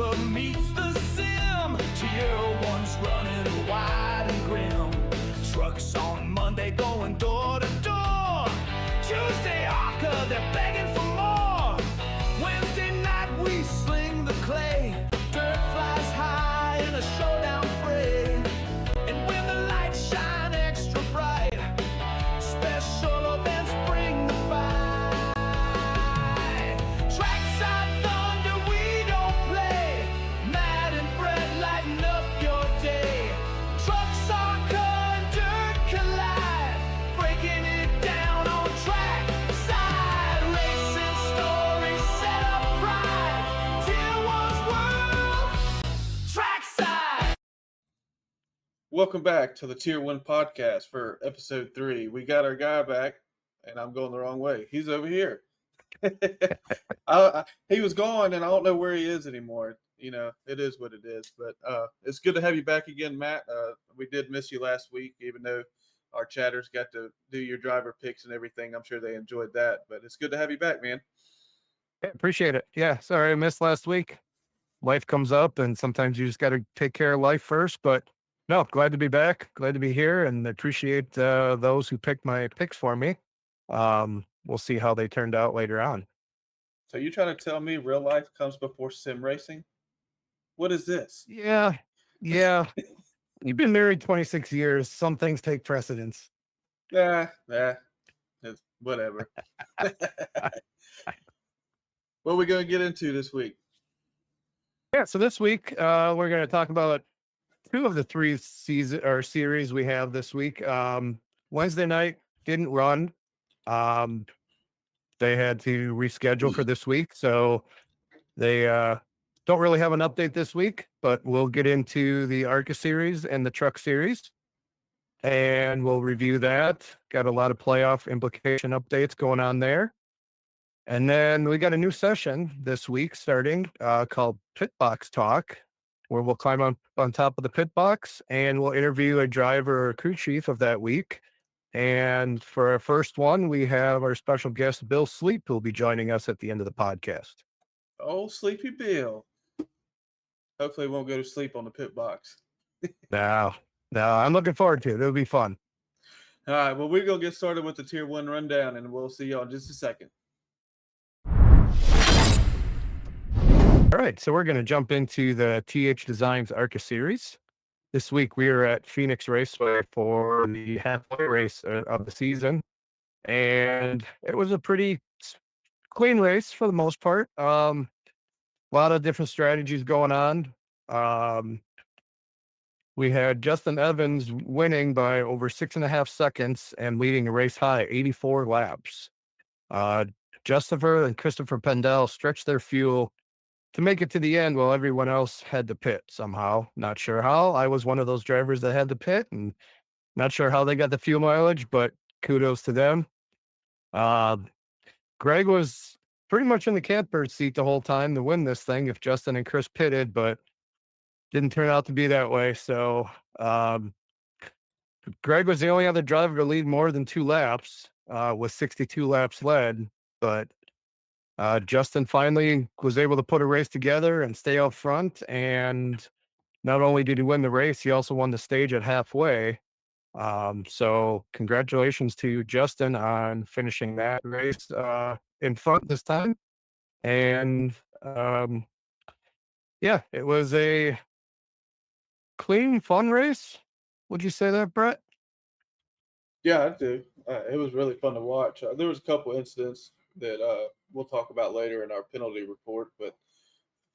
rubber meets the sim. Tier 1's running wide and grim. Trucks on Monday going door to door. Tuesday ARCA, they're begging for more. Wednesday night we sling the clay. Dirt flies high in a showdown fray. And when the lights shine extra bright, special events bring the fight. Trackside thunder, we don't play. Matt and Brett lighten up your day. Trucks, ARCA, and dirt collide, breaking it down on trackside. Racing stories set up pride. Tier 1's world, trackside. Welcome back to the Tier 1 podcast for episode 3. We got our guy back, and I'm going the wrong way. He's over here. He was gone, and I don't know where he is anymore. You know, it is what it is. But it's good to have you back again, Matt. We did miss you last week, even though our chatters got to do your driver picks and everything. I'm sure they enjoyed that. But it's good to have you back, man. Yeah, appreciate it. Yeah, sorry I missed last week. Life comes up, and sometimes you just got to take care of life first. But no, glad to be back. Glad to be here, and appreciate those who picked my picks for me. We'll see how they turned out later on. So you trying to tell me real life comes before sim racing? What is this? Yeah. You've been married 26 years. Some things take precedence. Nah, it's whatever. What are we going to get into this week? Yeah, so this week we're going to talk about two of the three series we have this week. Wednesday night didn't run. They had to reschedule for this week, so they don't really have an update this week, but we'll get into the ARCA series and the truck series, and we'll review that. Got a lot of playoff implication updates going on there. And then we got a new session this week starting called Pit Box Talk, where we'll climb on top of the pit box and we'll interview a driver or crew chief of that week. And for our first one, we have our special guest, Bill Sleep, who will be joining us at the end of the podcast. Oh, Sleepy Bill. Hopefully he won't go to sleep on the pit box. No, I'm looking forward to it. It'll be fun. All right, well, we're going to get started with the Tier 1 rundown, and we'll see y'all in just a second. All right, so we're going to jump into the THDesigns ARCA series. This week we are at Phoenix Raceway for the halfway race of the season, and it was a pretty clean race for the most part. A lot of different strategies going on. We had Justin Evans winning by over 6.5 seconds and leading a race high 84 laps. Justopher and Christopher Pendel stretched their fuel to make it to the end while everyone else had to pit somehow. Not sure how. I was one of those drivers that had to pit, and not sure how they got the fuel mileage, but kudos to them. Greg was pretty much in the catbird seat the whole time to win this thing if Justin and Chris pitted, but didn't turn out to be that way. So Greg was the only other driver to lead more than 2 laps with 62 laps led, but Justin finally was able to put a race together and stay out front. And not only did he win the race, he also won the stage at halfway. So congratulations to Justin on finishing that race in front this time. And yeah, it was a clean, fun race. Would you say that, Brett? Yeah, I do. It was really fun to watch. There was a couple incidents that we'll talk about later in our penalty report, but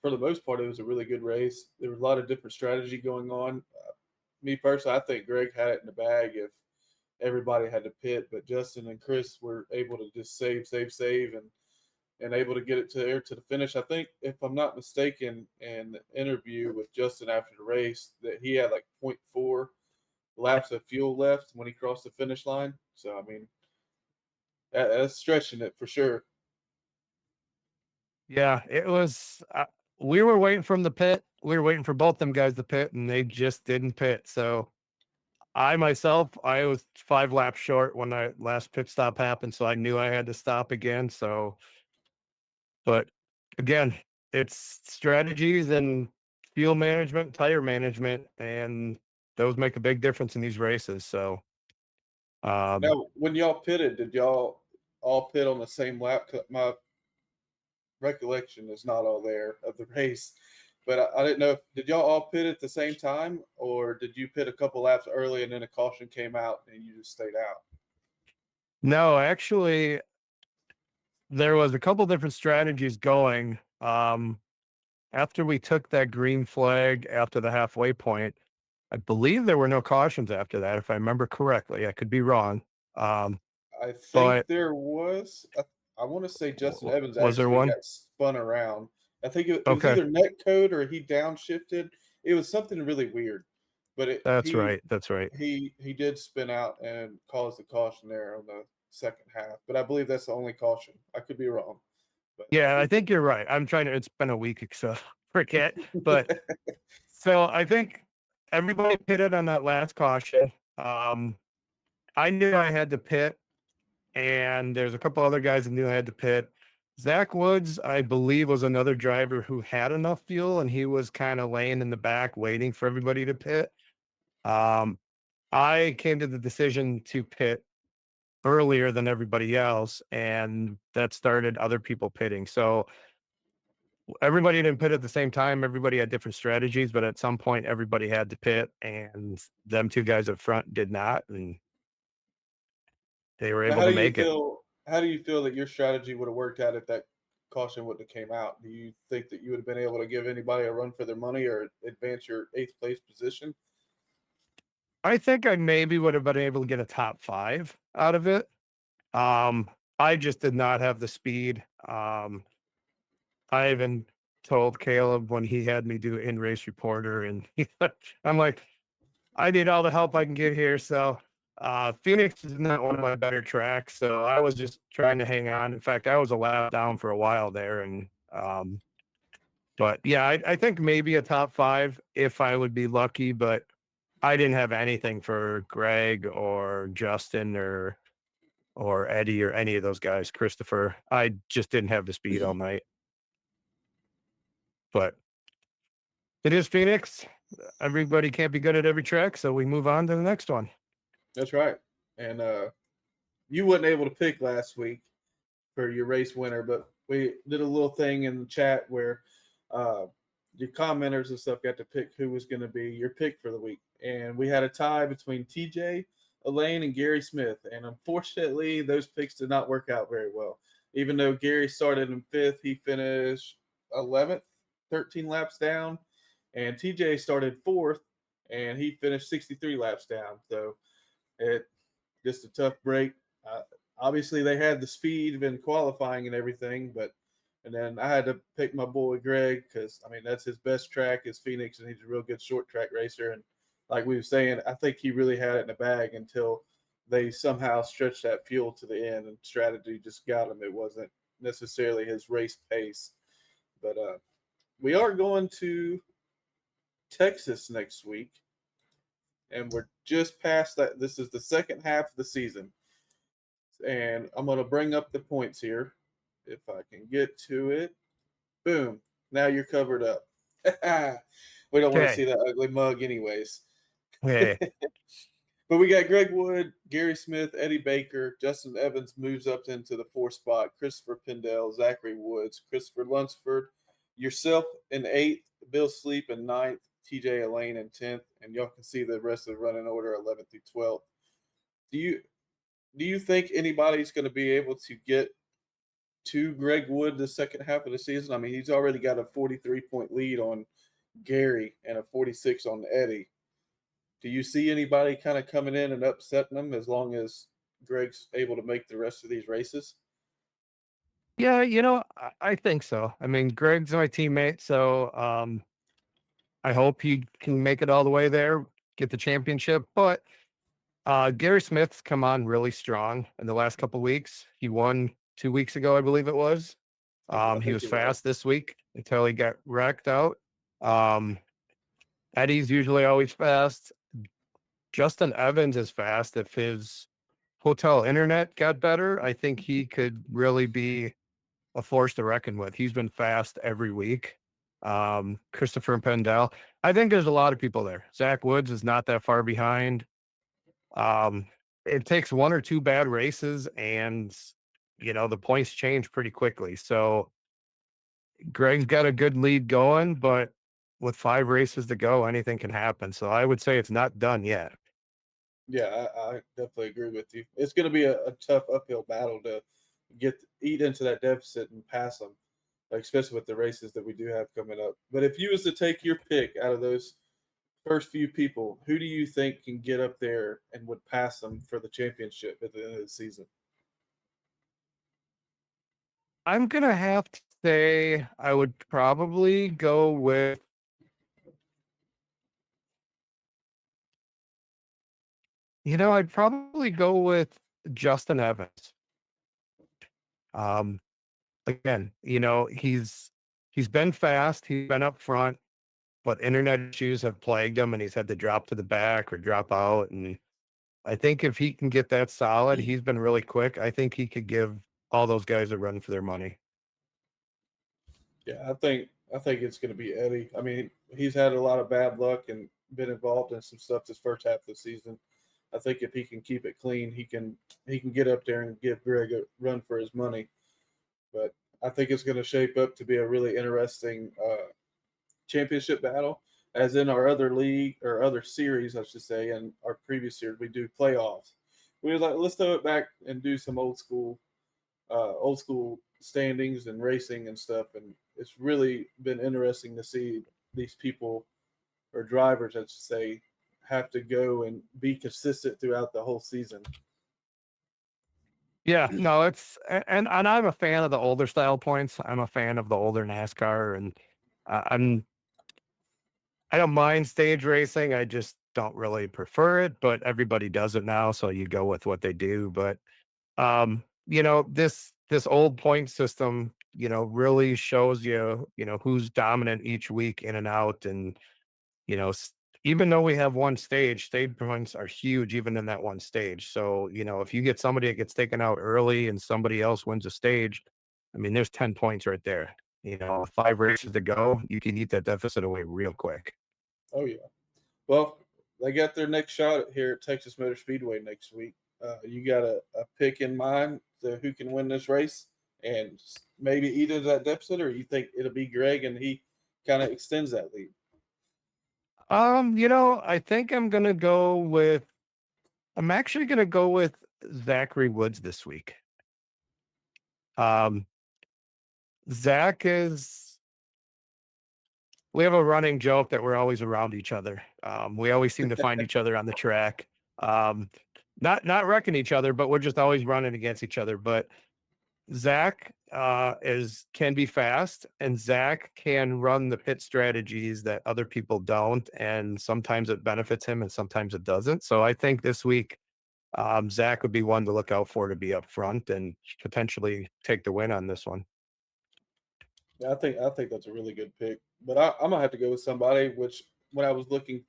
for the most part, it was a really good race. There was a lot of different strategy going on. Me personally, I think Greg had it in the bag if everybody had to pit, but Justin and Chris were able to just save, and able to get it to the finish. I think, if I'm not mistaken, in the interview with Justin after the race, that he had like 0.4 laps of fuel left when he crossed the finish line. So, I mean, that's stretching it for sure. Yeah, it was. We were waiting from the pit. We were waiting for both them guys to pit, and they just didn't pit. So I was 5 laps short when my last pit stop happened. So I knew I had to stop again. So, but again, it's strategies and fuel management, tire management, and those make a big difference in these races. So, um, Now, when y'all pitted, did y'all all pit on the same lap? 'Cause my recollection is not all there of the race, but I didn't know if did y'all all pit at the same time, or did you pit a couple laps early and then a caution came out and you just stayed out? no, actually, there was a couple different strategies going. After we took that green flag after the halfway point, I believe there were no cautions after that, if I remember correctly. I could be wrong. Um, I think but there was. I want to say Justin Evans was there actually one? got spun around. I think it was Okay, either net code or he downshifted. It was something really weird, but that's right. That's right. he did spin out and cause the caution there on the second half. But I believe that's the only caution. I could be wrong, but Yeah, I think you're right. I'm trying to. It's been a week, so forget. But so I think everybody pitted on that last caution. I knew I had to pit, and there's a couple other guys that knew I had to pit. Zach Woods, I believe, was another driver who had enough fuel, and he was kind of laying in the back waiting for everybody to pit. Um, I came to the decision to pit earlier than everybody else, and that started other people pitting. So everybody didn't pit at the same time. Everybody had different strategies, but at some point, everybody had to pit, and them two guys up front did not, and they were now, able to make it. how do you feel that your strategy would have worked out if that caution wouldn't have came out? Do you think that you would have been able to give anybody a run for their money or advance your eighth place position? I think I maybe would have been able to get a top five out of it. Um, I just did not have the speed. I even told Caleb when he had me do in race reporter, and I'm like, I need all the help I can get here. So, Phoenix is not one of my better tracks. So I was just trying to hang on. In fact, I was a lap down for a while there. But yeah, I think maybe a top five if I would be lucky, but I didn't have anything for Greg or Justin or Eddie or any of those guys, Christopher. I just didn't have the speed all night. But it is Phoenix. Everybody can't be good at every track, so we move on to the next one. That's right. And you wasn't able to pick last week for your race winner, but we did a little thing in the chat where uh, your commenters and stuff got to pick who was going to be your pick for the week. And we had a tie between TJ, Elaine, and Gary Smith. And unfortunately, those picks did not work out very well. Even though Gary started in fifth, he finished 11th, 13 laps down. And TJ started fourth, and he finished 63 laps down. So it just a tough break. Uh, Obviously, they had the speed in qualifying and everything, but and then I had to pick my boy Greg because I mean that's his best track is Phoenix, and he's a real good short track racer. And like we were saying, I think he really had it in the bag until they somehow stretched that fuel to the end, and strategy just got him. It wasn't necessarily his race pace, but we are going to Texas next week, and we're just past that. This is the second half of the season. And I'm going to bring up the points here if I can get to it. Boom. Now you're covered up. We don't want to Okay. see that ugly mug, anyways. Okay. But we got Greg Wood, Gary Smith, Eddie Baker, Justin Evans moves up into the fourth spot, Christopher Pendell, Zachary Woods, Christopher Lunsford, yourself in eighth, Bill Sleep in ninth, TJ Elaine in 10th, and y'all can see the rest of the running order 11th through 12th. Do you think anybody's going to be able to get to Greg Wood the second half of the season? I mean, he's already got a 43-point lead on Gary and a 46 on Eddie. Do you see anybody kind of coming in and upsetting them as long as Greg's able to make the rest of these races? Yeah, I think so. I mean, Greg's my teammate, so I hope he can make it all the way there, get the championship. But Gary Smith's come on really strong in the last couple weeks. He won 2 weeks ago, I believe it was. I He think was you're right. fast this week until he got wrecked out. Um, Eddie's usually always fast. Justin Evans is fast. If his hotel internet got better, I think he could really be a force to reckon with. He's been fast every week. Christopher Pendel. I think there's a lot of people there. Zach Woods is not that far behind. Um, it takes one or two bad races and the points change pretty quickly. So Greg's got a good lead going, but with 5 races to go, anything can happen. So I would say it's not done yet. Yeah, I definitely agree with you. It's going to be a tough uphill battle to eat into that deficit and pass them, like, especially with the races that we do have coming up. But if you was to take your pick out of those first few people, who do you think can get up there and would pass them for the championship at the end of the season? I'm gonna have to say I would probably go with I'd probably go with Justin Evans. Um, again, he's been fast, he's been up front, but internet issues have plagued him and he's had to drop to the back or drop out. And I think if he can get that solid, he's been really quick. I think he could give all those guys a run for their money. Yeah, I think it's going to be Eddie. I mean, he's had a lot of bad luck and been involved in some stuff this first half of the season. I think if he can keep it clean, he can get up there and give Greg a run for his money. But I think it's going to shape up to be a really interesting championship battle. As in our other league or other series, I should say, and our previous series, we do playoffs. We were like, let's throw it back and do some old school standings and racing and stuff. And it's really been interesting to see these people or drivers, I should say, have to go and be consistent throughout the whole season. Yeah, no, and I'm a fan of the older style points. I'm a fan of the older NASCAR, and I'm I don't mind stage racing. I just don't really prefer it, but everybody does it now, so you go with what they do. But this old point system, really shows who's dominant each week in and out. And, you know, s- even though we have one stage points are huge, even in that one stage. So, if you get somebody that gets taken out early and somebody else wins a stage, I mean, there's 10 points right there. 5 races to go, you can eat that deficit away real quick. Oh yeah. Well, they got their next shot here at Texas Motor Speedway next week. You got a pick in mind to who can win this race and maybe eat into that deficit, or you think it'll be Greg and he kind of extends that lead? I think I'm actually gonna go with Zachary Woods this week. Um, Zach is we have a running joke that we're always around each other. We always seem to find each other on the track. Um, not wrecking each other, but we're just always running against each other. But Zach can be fast, and Zach can run the pit strategies that other people don't, and sometimes it benefits him, and sometimes it doesn't. So I think this week, Zach would be one to look out for to be up front and potentially take the win on this one. Yeah, I think that's a really good pick. But I'm gonna have to go with somebody. Which when I was looking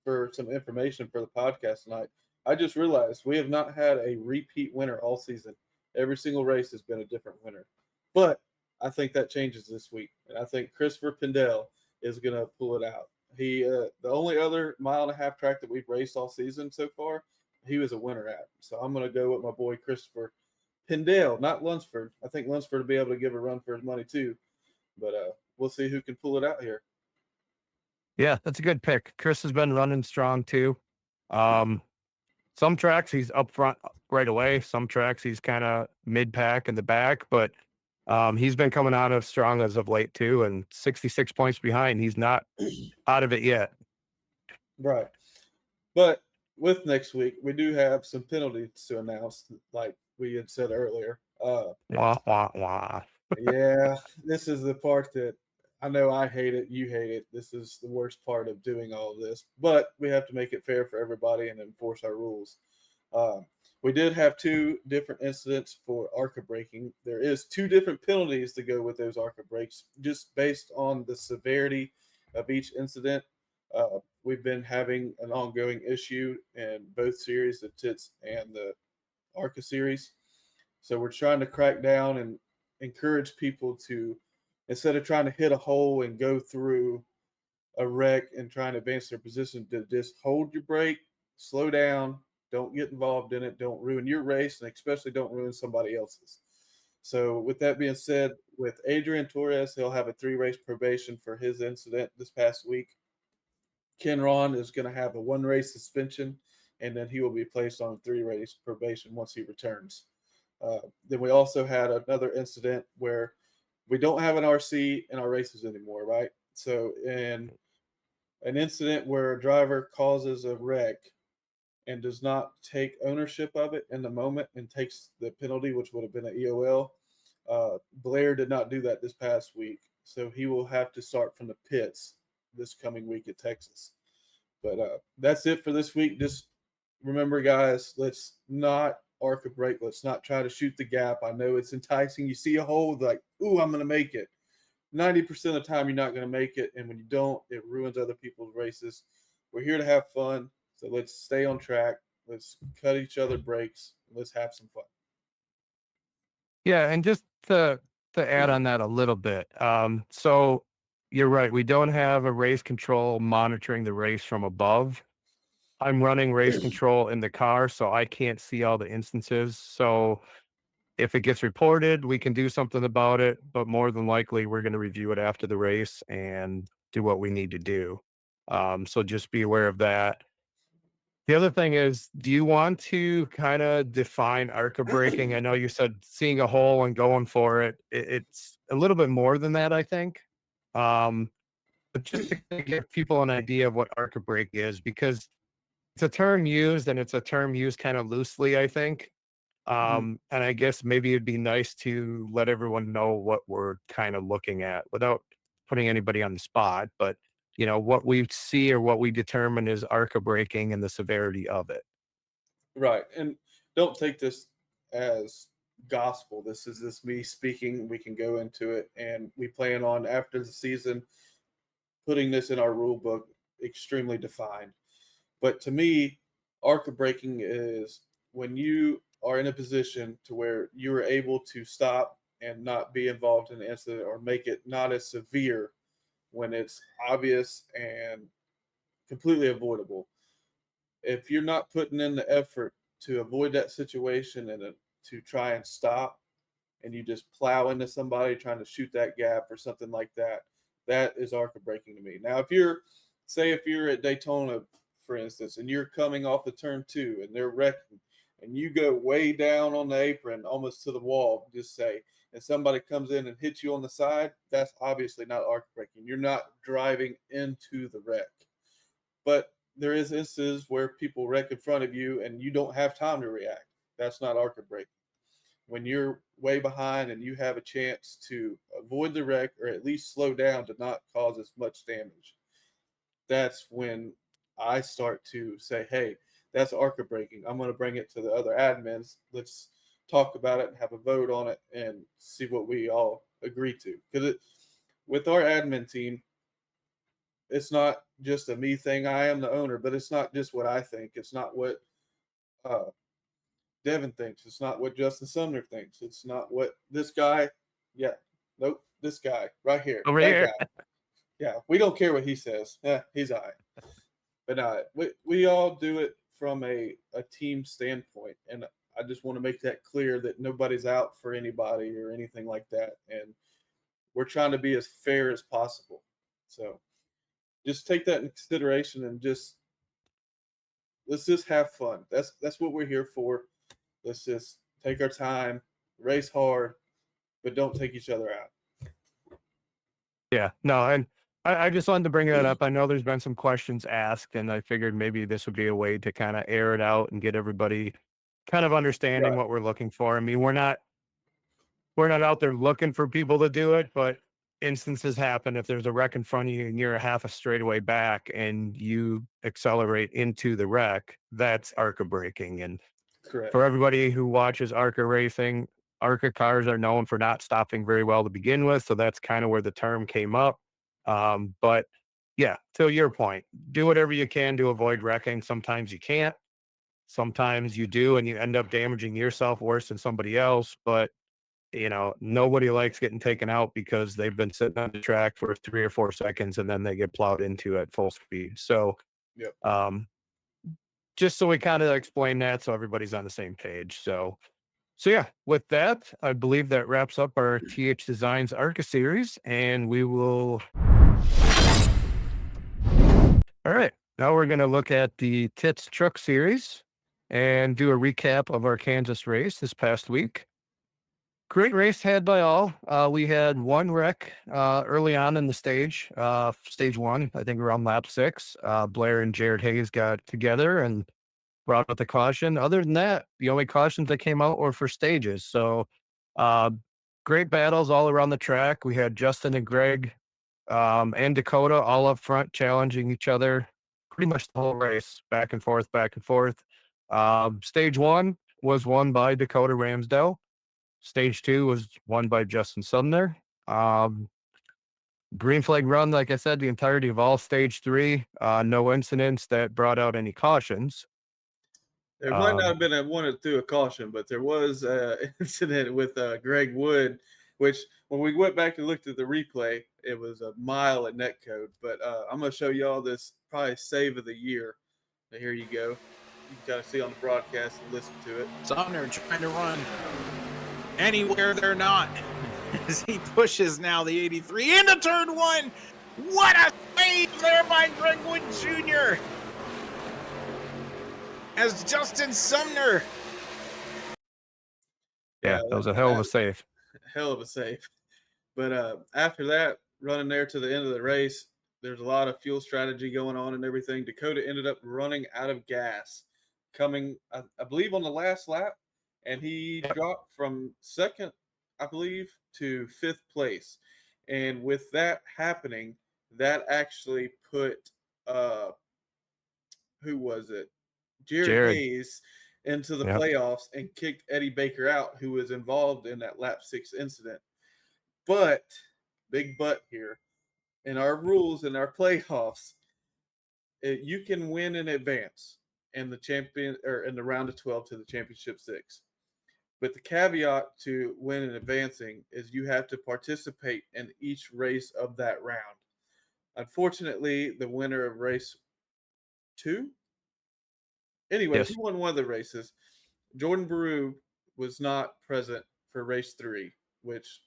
for some information for the podcast tonight, I just realized we have not had a repeat winner all season. Every single race has been a different winner. But I think that changes this week, and I think Christopher Pendel is gonna pull it out. He the only other mile and a half track that we've raced all season so far, he was a winner at. So I'm gonna go with my boy Christopher Pendel, not Lunsford. I think Lunsford will be able to give a run for his money too. But we'll see who can pull it out here. Yeah, that's a good pick. Chris has been running strong too. Um, some tracks he's up front right away. Some tracks he's kind of mid pack in the back, but he's been coming out of strong as of late too. And 66 points behind, he's not out of it yet. Right. But with next week, we do have some penalties to announce, like we had said earlier. Wah, wah, wah. Yeah, this is the part that I know I hate it. You hate it. This is the worst part of doing all of this. But we have to make it fair for everybody and enforce our rules. Um, we did have 2 different incidents for ARCA breaking. There is 2 different penalties to go with those ARCA breaks, just based on the severity of each incident. We've been having an ongoing issue in both series, the TITS and the ARCA series. So we're trying to crack down and encourage people to, instead of trying to hit a hole and go through a wreck and trying to advance their position, to just hold your brake, slow down, don't get involved in it, don't ruin your race, and especially don't ruin somebody else's. So, with that being said, with Adrian Torres, he'll have a 3-race probation for his incident this past week. Ken Ron is going to have a 1-race suspension, and then he will be placed on a 3-race probation once he returns. Then we also had another incident where we don't have an RC in our races anymore, right? So, in an incident where a driver causes a wreck and does not take ownership of it in the moment and takes the penalty, which would have been an EOL, Blair did not do that this past week. So he will have to start from the pits this coming week at Texas. But that's it for this week. Just remember, guys, let's not ARCA brake. Let's not try to shoot the gap. I know it's enticing. You see a hole, like, ooh, I'm going to make it. 90% of the time, you're not going to make it. And when you don't, it ruins other people's races. We're here to have fun. So let's stay on track. Let's cut each other breaks. Let's have some fun. Yeah, and just to add on that a little bit. So you're right. We don't have a race control monitoring the race from above. I'm running race control in the car, so I can't see all the instances. So if it gets reported, we can do something about it, but more than likely, we're going to review it after the race and do what we need to do. So just be aware of that. The other thing is, do you want to kind of define ARCA braking? I know you said seeing a hole and going for it. It's a little bit more than that, I think. Um, but just to kinda give people an idea of what ARCA brake is, because it's a term used and it's a term used kind of loosely, I think. Mhm. And I guess maybe it'd be nice to let everyone know what we're kind of looking at without putting anybody on the spot. But what we see or what we determine is ARCA braking and the severity of it. Right. And don't take this as gospel. This is just me speaking. We can go into it. And we plan on, after the season, putting this in our rule book extremely defined. But to me, ARCA braking is when you are in a position to where you are able to stop and not be involved in an incident, or make it not as severe when it's obvious and completely avoidable. If you're not putting in the effort to avoid that situation and to try and stop, and you just plow into somebody trying to shoot that gap or something like that, that is ARCA braking to me. Now, if you're at Daytona, for instance, and you're coming off the turn 2 and they're wrecking, and you go way down on the apron, almost to the wall, just say, and somebody comes in and hits you on the side, that's obviously not ARCA braking. You're not driving into the wreck. But there is instances where people wreck in front of you and you don't have time to react. That's not ARCA braking. When you're way behind and you have a chance to avoid the wreck, or at least slow down to not cause as much damage, that's when I start to say, hey, that's ARCA braking. I'm going to bring it to the other admins. Let's talk about it and have a vote on it and see what we all agree to. Because with our admin team, it's not just a me thing. I am the owner, but it's not just what I think. It's not what uh, Devin thinks. It's not what Justin Sumner thinks. It's not what this guy. Yeah, nope. This guy right here. Over That here. guy. Yeah, we don't care what he says. Yeah, he's all right. But we all do it from a team standpoint, and I just want to make that clear that nobody's out for anybody or anything like that, and we're trying to be as fair as possible. So just take that in consideration, and let's just have fun. That's what we're here for. Let's just take our time, race hard, but don't take each other out. Yeah, no, and I just wanted to bring that up. I know there's been some questions asked, and I figured maybe this would be a way to kind of air it out and get everybody kind of understanding Right. what we're looking for. I mean, we're not out there looking for people to do it, but instances happen. If there's a wreck in front of you and you're a half a straightaway back and you accelerate into the wreck, that's ARCA braking. And Correct. for everybody who watches ARCA racing, ARCA cars are known for not stopping very well to begin with. So that's kind of where the term came up. But yeah, to your point, do whatever you can to avoid wrecking. Sometimes you can't. Sometimes you do, and you end up damaging yourself worse than somebody else. But nobody likes getting taken out because they've been sitting on the track for 3 or 4 seconds and then they get plowed into at full speed. So, Yep. just so we kind of explain that so everybody's on the same page. So yeah, with that, I believe that wraps up our THDesigns ARCA series, and we will. All right, now we're going to look at the TITS Truck Series and do a recap of our Kansas race this past week. Great race had by all. We had one wreck early on in the stage, stage one, I think around lap 6. Blair and Jared Hayes got together and brought out the caution. Other than that, the only cautions that came out were for stages. So uh, great battles all around the track. We had Justin and Greg and Dakota all up front challenging each other pretty much the whole race, back and forth, back and forth. Stage one was won by Dakota Ramsdale. Stage 2 was won by Justin Sumner. Green flag run, like I said, the entirety of all stage 3. No incidents that brought out any cautions. There might not have been a one through a caution, but there was an incident with Greg Wood, which when we went back and looked at the replay, it was a mile at net code. But I'm going to show y'all this probably save of the year. So here you go. You can kind of see on the broadcast and listen to it. Sumner trying to run anywhere they're not as he pushes now the 83 into turn 1. What a save there by Greg Wood Jr. as Justin Sumner. Yeah, that was a hell of a save. Hell of a save. But after that, running there to the end of the race, there's a lot of fuel strategy going on and everything. Dakota ended up running out of gas, coming, I believe, on the last lap, and he dropped from second, I believe, to 5th place. And with that happening, that actually put who was it? Jared Hayes into the playoffs and kicked Eddie Baker out, who was involved in that lap 6 incident. But, big but here, in our rules in our playoffs, you can win in advance in the champion or in the round of 12 to the championship 6. But the caveat to win and advancing is you have to participate in each race of that round. Unfortunately, the winner of race 2, anyway, he won one of the races. Jordan Baru was not present for race 3, which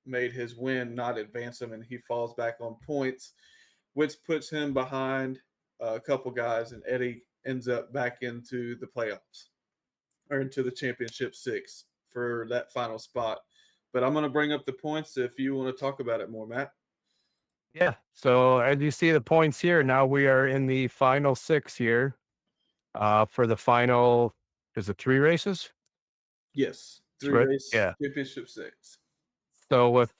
made his win not advance him, and he falls back on points, which puts him behind a couple guys, and Eddie ends up back into the playoffs or into the championship 6 for that final spot. But I'm going to bring up the points if you want to talk about it more, Matt. Yeah. So as you see the points here, now we are in the final 6 here. For the final, is it 3 races? Yes, 3 race championship 6. So with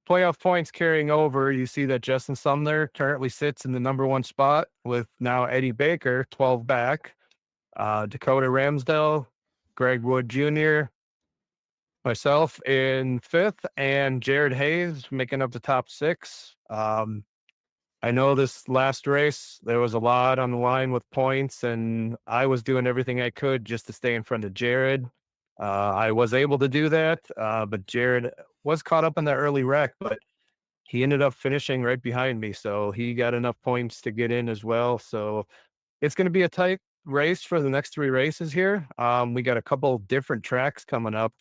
playoff points carrying over, you see that Justin Sumner currently sits in the number 1 spot with now Eddie Baker 12 back, Dakota Ramsdale, Greg Wood Jr., myself in 5th, and Jared Hayes making up the top 6. I know this last race, there was a lot on the line with points, and I was doing everything I could just to stay in front of Jared. I was able to do that, but Jared was caught up in that early wreck, but he ended up finishing right behind me. So he got enough points to get in as well. So it's going to be a tight race for the next 3 races here. We got a couple different tracks coming up.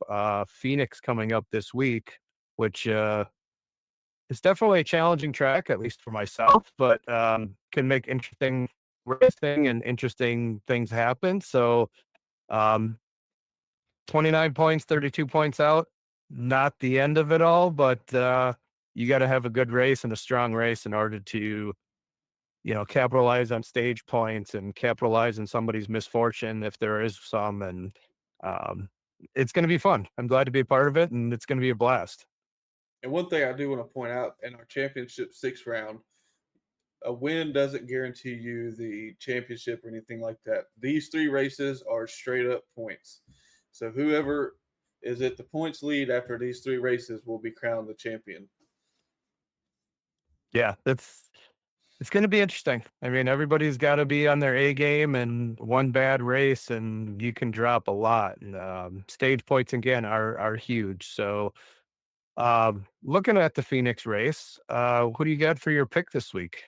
Phoenix coming up this week, which it's definitely a challenging track, at least for myself, but can make interesting racing and interesting things happen. So 29 points, 32 points out, not the end of it all, but you got to have a good race and a strong race in order to, capitalize on stage points and capitalize on somebody's misfortune if there is some. And it's going to be fun. I'm glad to be a part of it, and it's going to be a blast. And one thing I do want to point out in our championship 6 round, a win doesn't guarantee you the championship or anything like that. These 3 races are straight up points. So whoever is at the points lead after these 3 races will be crowned the champion. Yeah, It's going to be interesting. I mean, everybody's got to be on their A game, and one bad race and you can drop a lot. And stage points again are huge. So looking at the Phoenix race, who do you got for your pick this week?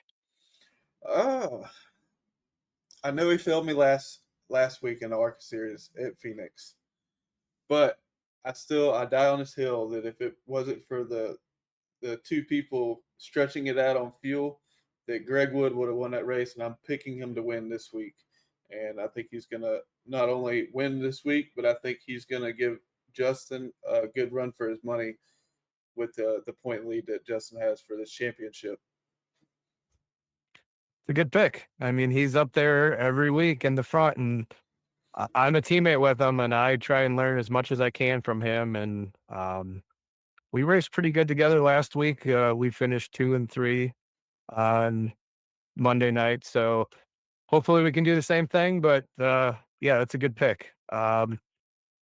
I know he failed me last week in the ARCA series at Phoenix, but I die on this hill that if it wasn't for the two people stretching it out on fuel, that Greg Wood would have won that race, and I'm picking him to win this week. And I think he's going to not only win this week, but I think he's going to give Justin a good run for his money with the point lead that Justin has for this championship. It's a good pick. I mean, he's up there every week in the front, and I'm a teammate with him, and I try and learn as much as I can from him. And we raced pretty good together last week. We finished 2 and 3 on Monday night. So hopefully we can do the same thing. But yeah, it's a good pick. I'm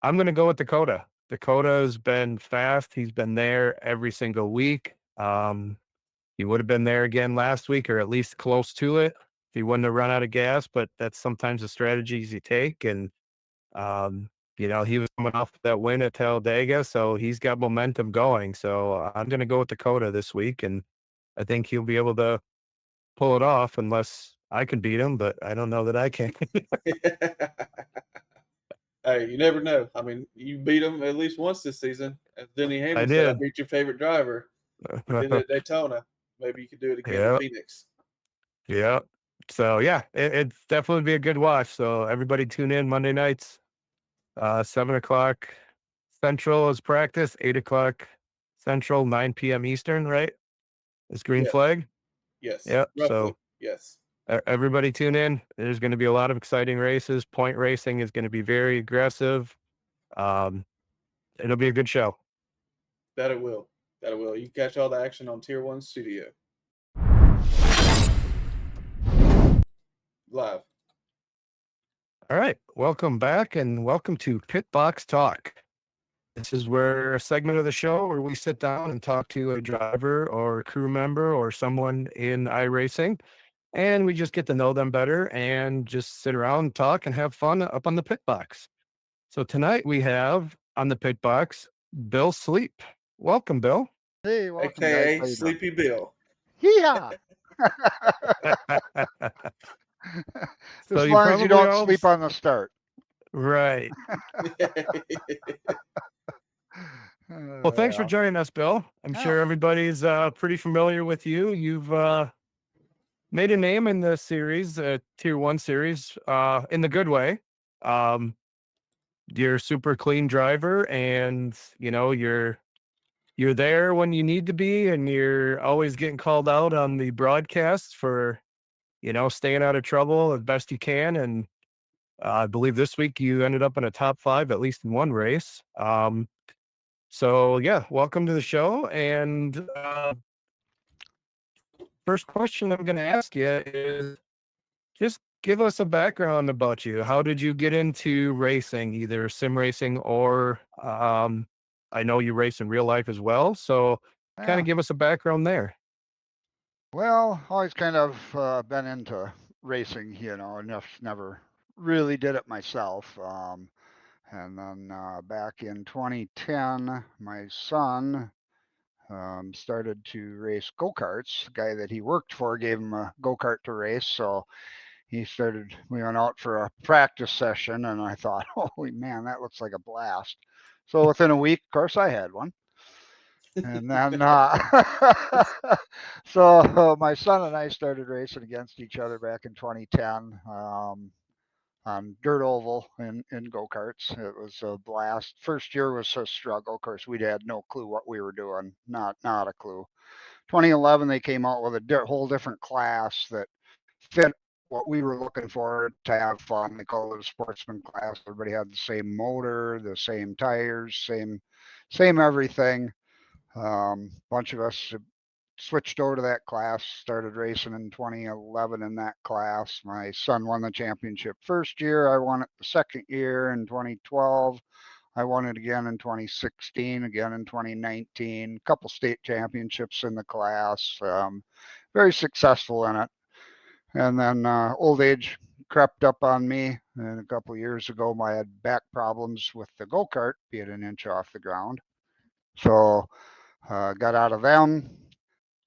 going to go with Dakota. Dakota has been fast. He's been there every single week. He would have been there again last week, or at least close to it, if he wouldn't have run out of gas. But that's sometimes the strategies you take. And, you know, he was coming off that win at Talladega, so he's got momentum going. So I'm going to go with Dakota this week, and I think he'll be able to pull it off unless I can beat him, but I don't know that I can. Hey, you never know. I mean, you beat him at least once this season. As Denny Hamlin I said, I did. beat your favorite driver. Did it at Daytona. Maybe you could do it again Yeah. in Phoenix. Yeah. So yeah, it's definitely be a good watch. So everybody tune in Monday nights, 7:00 Central is practice, 8:00 Central, 9 p.m. Eastern, right? It's green Yes. flag. Yes. Yep. Roughly. So Yes. everybody tune in. There's going to be a lot of exciting races. Point racing is going to be very aggressive. It'll be a good show. That it will. That it will. You can catch all the action on Tier 1 Studio. Live. All right. Welcome back, and welcome to Pit Box Talk. This is where a segment of the show where we sit down and talk to a driver or a crew member or someone in iRacing, and we just get to know them better and just sit around and talk and have fun up on the pit box. So tonight we have on the pit box Bill Sleep. Welcome, Bill. Hey, welcome, guys. AKA How you doing? Sleepy Bill. Yeah. So As you long as you probably don't all sleep on the start. right. Well, thanks for joining us, Bill. I'm sure everybody's pretty familiar with you. You've made a name in the series, Tier 1 series, in the good way. You're a super clean driver, and you know you're there when you need to be, and you're always getting called out on the broadcasts for, you know, staying out of trouble as best you can. And I believe this week you ended up in a top 5, at least in one race. So yeah, welcome to the show. And first question I'm going to ask you is just give us a background about you. How did you get into racing, either sim racing or I know you race in real life as well. So kind of give us a background there. Well, always kind of been into racing, you know, and never really did it myself. And then back in 2010, my son started to race go-karts. The guy that he worked for gave him a go-kart to race. So we went out for a practice session, and I thought, holy man, that looks like a blast. So within a week, of course, I had one. And then, so my son and I started racing against each other back in 2010 on dirt oval in go-karts. It was a blast. First year was a struggle. Of course, we had no clue what we were doing. Not a clue. 2011, they came out with a whole different class that fit what we were looking for to have fun. They call it a sportsman class. Everybody had the same motor, the same tires, same everything. Bunch of us switched over to that class, started racing in 2011 in that class. My son won the championship first year. I won it the second year in 2012. I won it again in 2016, again in 2019, a couple state championships in the class. Very successful in it. And then old age crept up on me. And a couple of years ago, I had back problems with the go-kart, being an inch off the ground. So got out of them,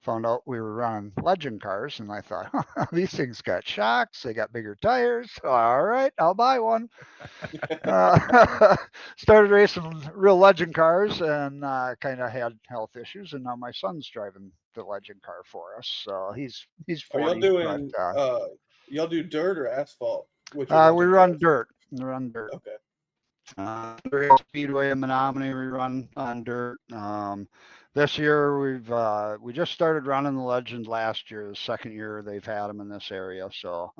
found out we were running legend cars, and I thought, these things got shocks, they got bigger tires. All right, I'll buy one. Started racing real legend cars, and kind of had health issues, and now my son's driving the legend car for us. So he's Are y'all 40, doing but y'all do dirt or asphalt with we your legend run cars? dirt. We run dirt. Okay. Trail Speedway in Menominee, we run on dirt. This year we just started running the Legend last year, the second year they've had them in this area. So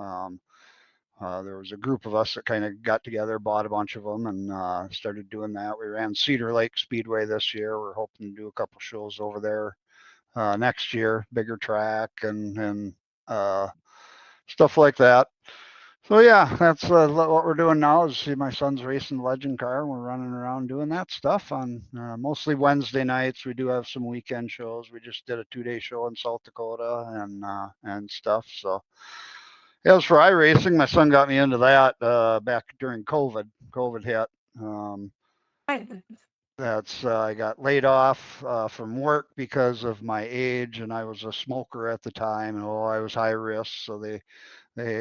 there was a group of us that kind of got together, bought a bunch of them, and started doing that. We ran Cedar Lake Speedway this year. We're hoping to do a couple shows over there next year, bigger track and stuff like that. So yeah, that's what we're doing now. Is see my son's racing the legend car, and we're running around doing that stuff on mostly Wednesday nights. We do have some weekend shows. We just did a 2-day show in South Dakota and stuff. So as for iRacing, my son got me into that back during COVID. COVID hit. That's I got laid off from work because of my age, and I was a smoker at the time, and I was high risk. So they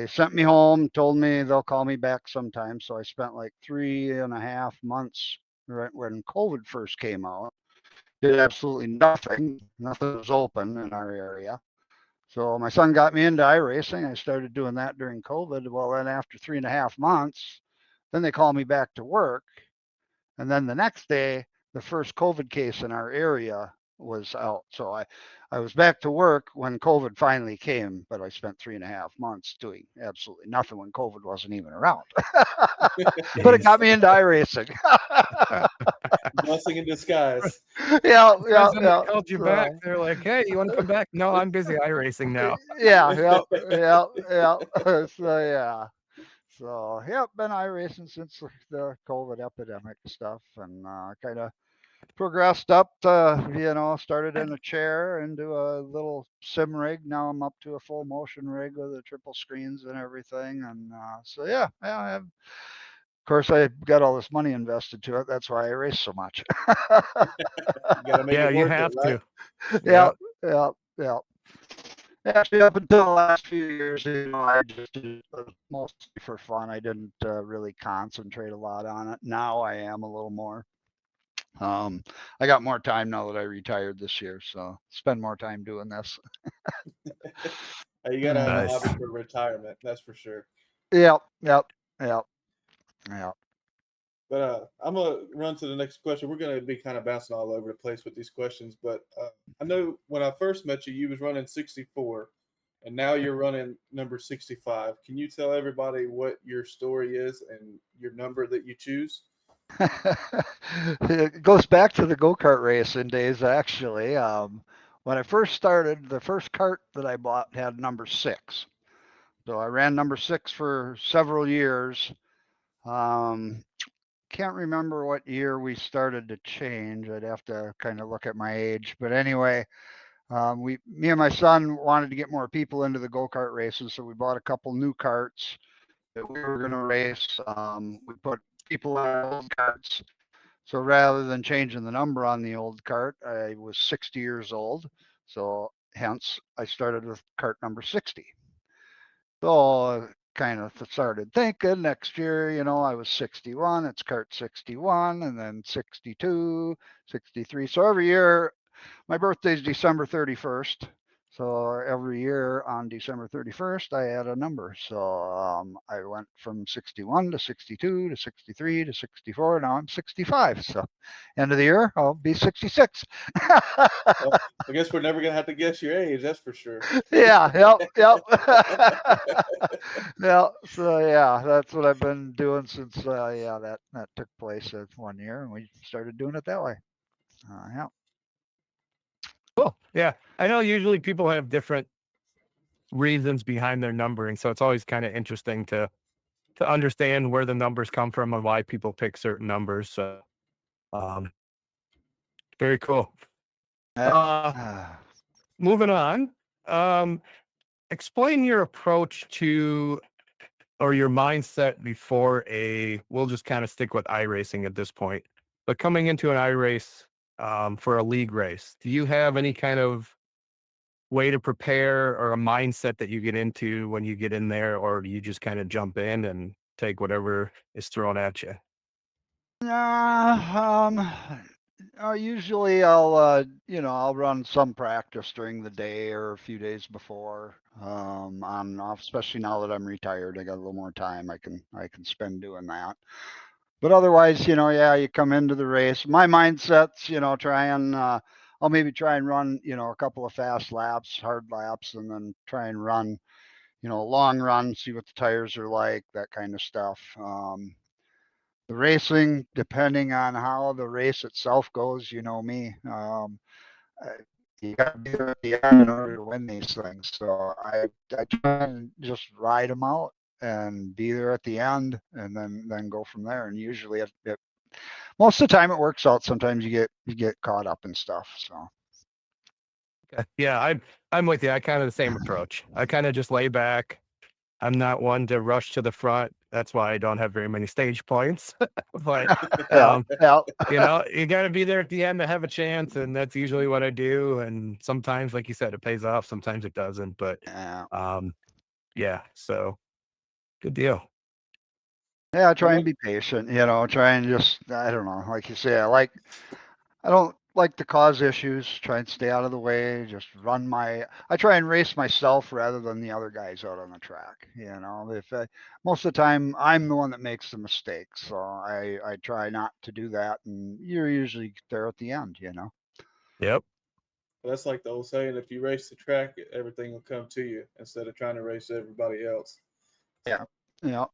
sent me home, told me they'll call me back sometime. So I spent like 3.5 months right when COVID first came out. Did absolutely nothing. Nothing was open in our area. So my son got me into iRacing. I started doing that during COVID. Well, then after 3.5 months, then they called me back to work. And then the next day, the first COVID case in our area was out. So I was back to work when COVID finally came, but I spent 3.5 months doing absolutely nothing when COVID wasn't even around. But it got me into iRacing. Blessing in disguise. Yeah. Somebody called you back. They're like, "Hey, you want to come back?" No, I'm busy iRacing now. Yeah. So yeah. So yep, been iRacing since the COVID epidemic stuff, and kind of progressed up to, started in a chair into a little sim rig. Now I'm up to a full motion rig with the triple screens and everything. And so, yeah, of course, I got all this money invested to it. That's why I race so much. You gotta make Yeah, it you worth have it, right? to. Yeah. Actually, up until the last few years, I just did it mostly for fun. I didn't really concentrate a lot on it. Now I am a little more. I got more time now that I retired this year, so spend more time doing this. You gotta have a Nice. hobby for retirement, that's for sure. Yep. But I'm gonna run to the next question. We're gonna be kind of bouncing all over the place with these questions, but I know when I first met you, you was running 64, and now you're running number 65. Can you tell everybody what your story is and your number that you choose? It goes back to the go-kart racing days, actually. When I first started, the first kart that I bought had number 6. So I ran number 6 for several years. Can't remember what year we started to change. I'd have to kind of look at my age. But anyway, me and my son wanted to get more people into the go-kart races, so we bought a couple new karts that we were going to race. We put people in our old karts. So rather than changing the number on the old kart, I was 60 years old. So hence I started with kart number 60. So kind of started thinking next year, I was 61, it's kart 61, and then 62, 63. So every year, my birthday is December 31st. So every year on December 31st, I had a number. So I went from 61 to 62 to 63 to 64. Now I'm 65. So end of the year, I'll be 66. Well, I guess we're never gonna have to guess your age, that's for sure. Yeah. Yeah. So yeah, that's what I've been doing since that took place 1 year, and we started doing it that way. Yeah. Cool. Yeah, I know usually people have different reasons behind their numbering, so it's always kind of interesting to understand where the numbers come from and why people pick certain numbers. So, um, very cool. Uh, Uh, moving on. Um, explain your approach to or your mindset before we'll just kind of stick with iRacing at this point, but coming into an iRace for a league race, do you have any kind of way to prepare or a mindset that you get into when you get in there, or do you just kind of jump in and take whatever is thrown at you? Usually I'll run some practice during the day or a few days before, on and off, especially now that I'm retired. I got a little more time I can spend doing that. But otherwise, you come into the race. My mindset's, I'll maybe try and run, a couple of fast laps, hard laps, and then try and run, a long run, see what the tires are like, that kind of stuff. The racing, depending on how the race itself goes, you know me, you got to be there at the end in order to win these things. So I try and just ride them out and be there at the end, and then go from there. And usually, most of the time, it works out. Sometimes you get caught up in stuff. So. Yeah, I'm with you. I kind of the same approach. I kind of just lay back. I'm not one to rush to the front. That's why I don't have very many stage points. But Yeah. you got to be there at the end to have a chance, and that's usually what I do. And sometimes, like you said, it pays off. Sometimes it doesn't. But yeah. So good deal. Yeah, try and be patient. Try and just, I don't know, like you say, I don't like to cause issues. Try and stay out of the way. Just I try and race myself rather than the other guys out on the track. Most of the time I'm the one that makes the mistakes, so I try not to do that, and you're usually there at the end. Yep. That's like the old saying: if you race the track, everything will come to you instead of trying to race everybody else. Yeah. Yeah.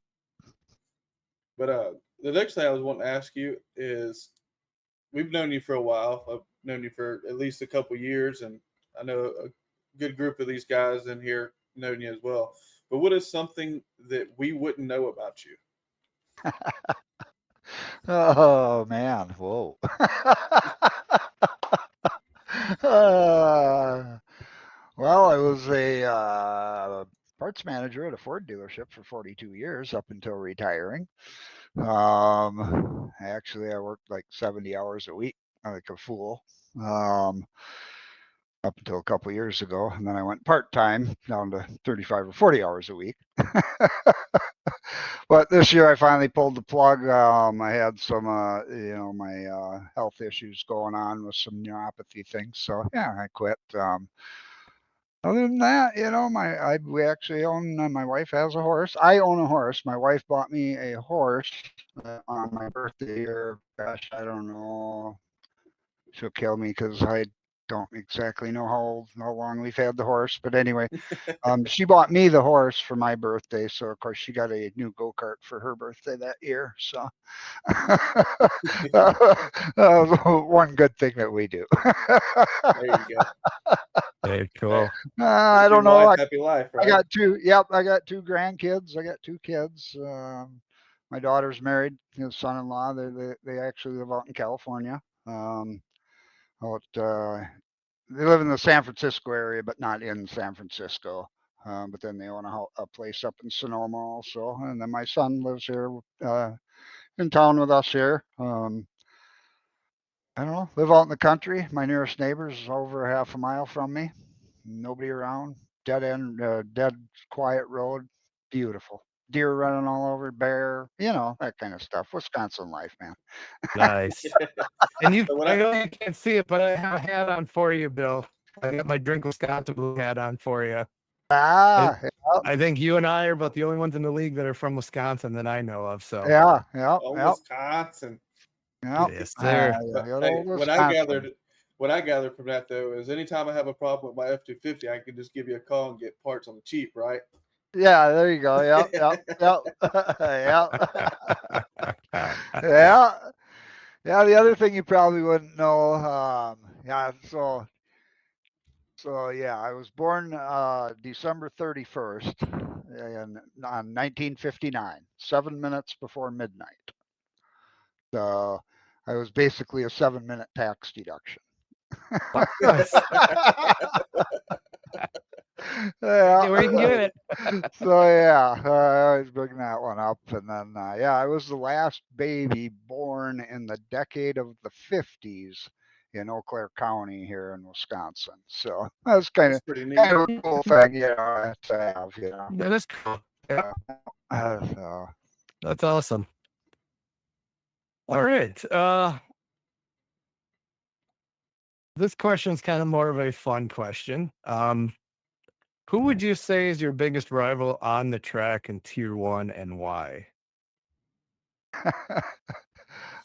But the next thing I was wanting to ask you is, we've known you for a while. I've known you for at least a couple years, and I know a good group of these guys in here known you as well. But what is something that we wouldn't know about you? Oh man, whoa. Well, I was a parts manager at a Ford dealership for 42 years up until retiring. Actually, I worked like 70 hours a week, like a fool, up until a couple of years ago, and then I went part-time down to 35 or 40 hours a week. But this year I finally pulled the plug. I had some, my health issues going on with some neuropathy things. So yeah, I quit. Other than that, we actually own. My wife has a horse. I own a horse. My wife bought me a horse on my birthday. Or gosh, I don't know. She'll kill me because I don't exactly know how long we've had the horse. But anyway, she bought me the horse for my birthday. So of course she got a new go-kart for her birthday that year. So one good thing that we do. There you go. Very cool. I don't know. Happy life, right? I got two. Yep, I got two grandkids. I got two kids. My daughter's married. His son-in-law. They actually live out in California. They live in the San Francisco area, but not in San Francisco. But then they own a place up in Sonoma also. And then my son lives here in town with us here. I don't know. Live out in the country. My nearest neighbor is over half a mile from me. Nobody around. Dead end, dead quiet road. Beautiful. Deer running all over, bear, that kind of stuff. Wisconsin life, man. Nice. And So I know you can't see it, but I have a hat on for you, Bill. I got my Drink Wisconsin blue hat on for you. Ah, I think you and I are about the only ones in the league that are from Wisconsin that I know of. So yeah. Wisconsin. yes, there. But hey, what I gathered from that though is anytime I have a problem with my F-250, I can just give you a call and get parts on the cheap, right? Yeah, there you go. Yep. Yeah. Yeah, the other thing you probably wouldn't know, so yeah, I was born December 31st on 1959, 7 minutes before midnight. So I was basically a 7-minute tax deduction. Yeah. Where you can get it. So yeah, I was bringing that one up, and then yeah, I was the last baby born in the decade of the '50s in Eau Claire County here in Wisconsin. So that's That's pretty neat. kind of a cool thing, to have, Yeah, that's cool. Yeah, So, that's awesome. All right. This question's kind of more of a fun question. Who would you say is your biggest rival on the track in Tier 1 and why?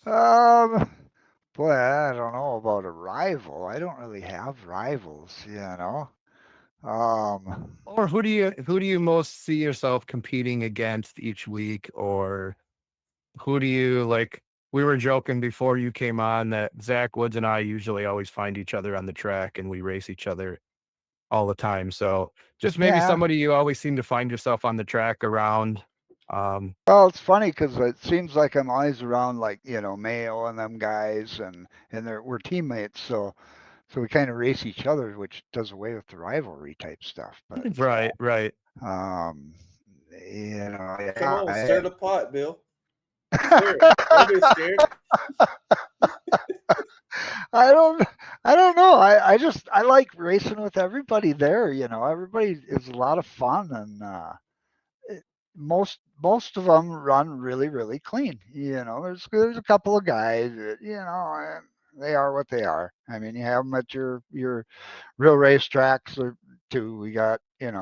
um, boy, I don't know about a rival. I don't really have rivals, Or who do you most see yourself competing against each week? Or who do you like? We were joking before you came on that Zach Woods and I usually always find each other on the track and we race each other all the time. So just maybe Yeah. somebody you always seem to find yourself on the track around. Well, it's funny because it seems like I'm always around, like, Mayo and them guys, and we're teammates, so we kind of race each other, which does away with the rivalry type stuff. But Right, right. um, Come yeah, on, stir the pot, Bill. Stir it. Don't be scared. I don't know. I like racing with everybody there. Everybody is a lot of fun, and it- most of them run really, really clean. There's a couple of guys that, they are what they are. I mean, you have them at your real racetracks too. We got, there's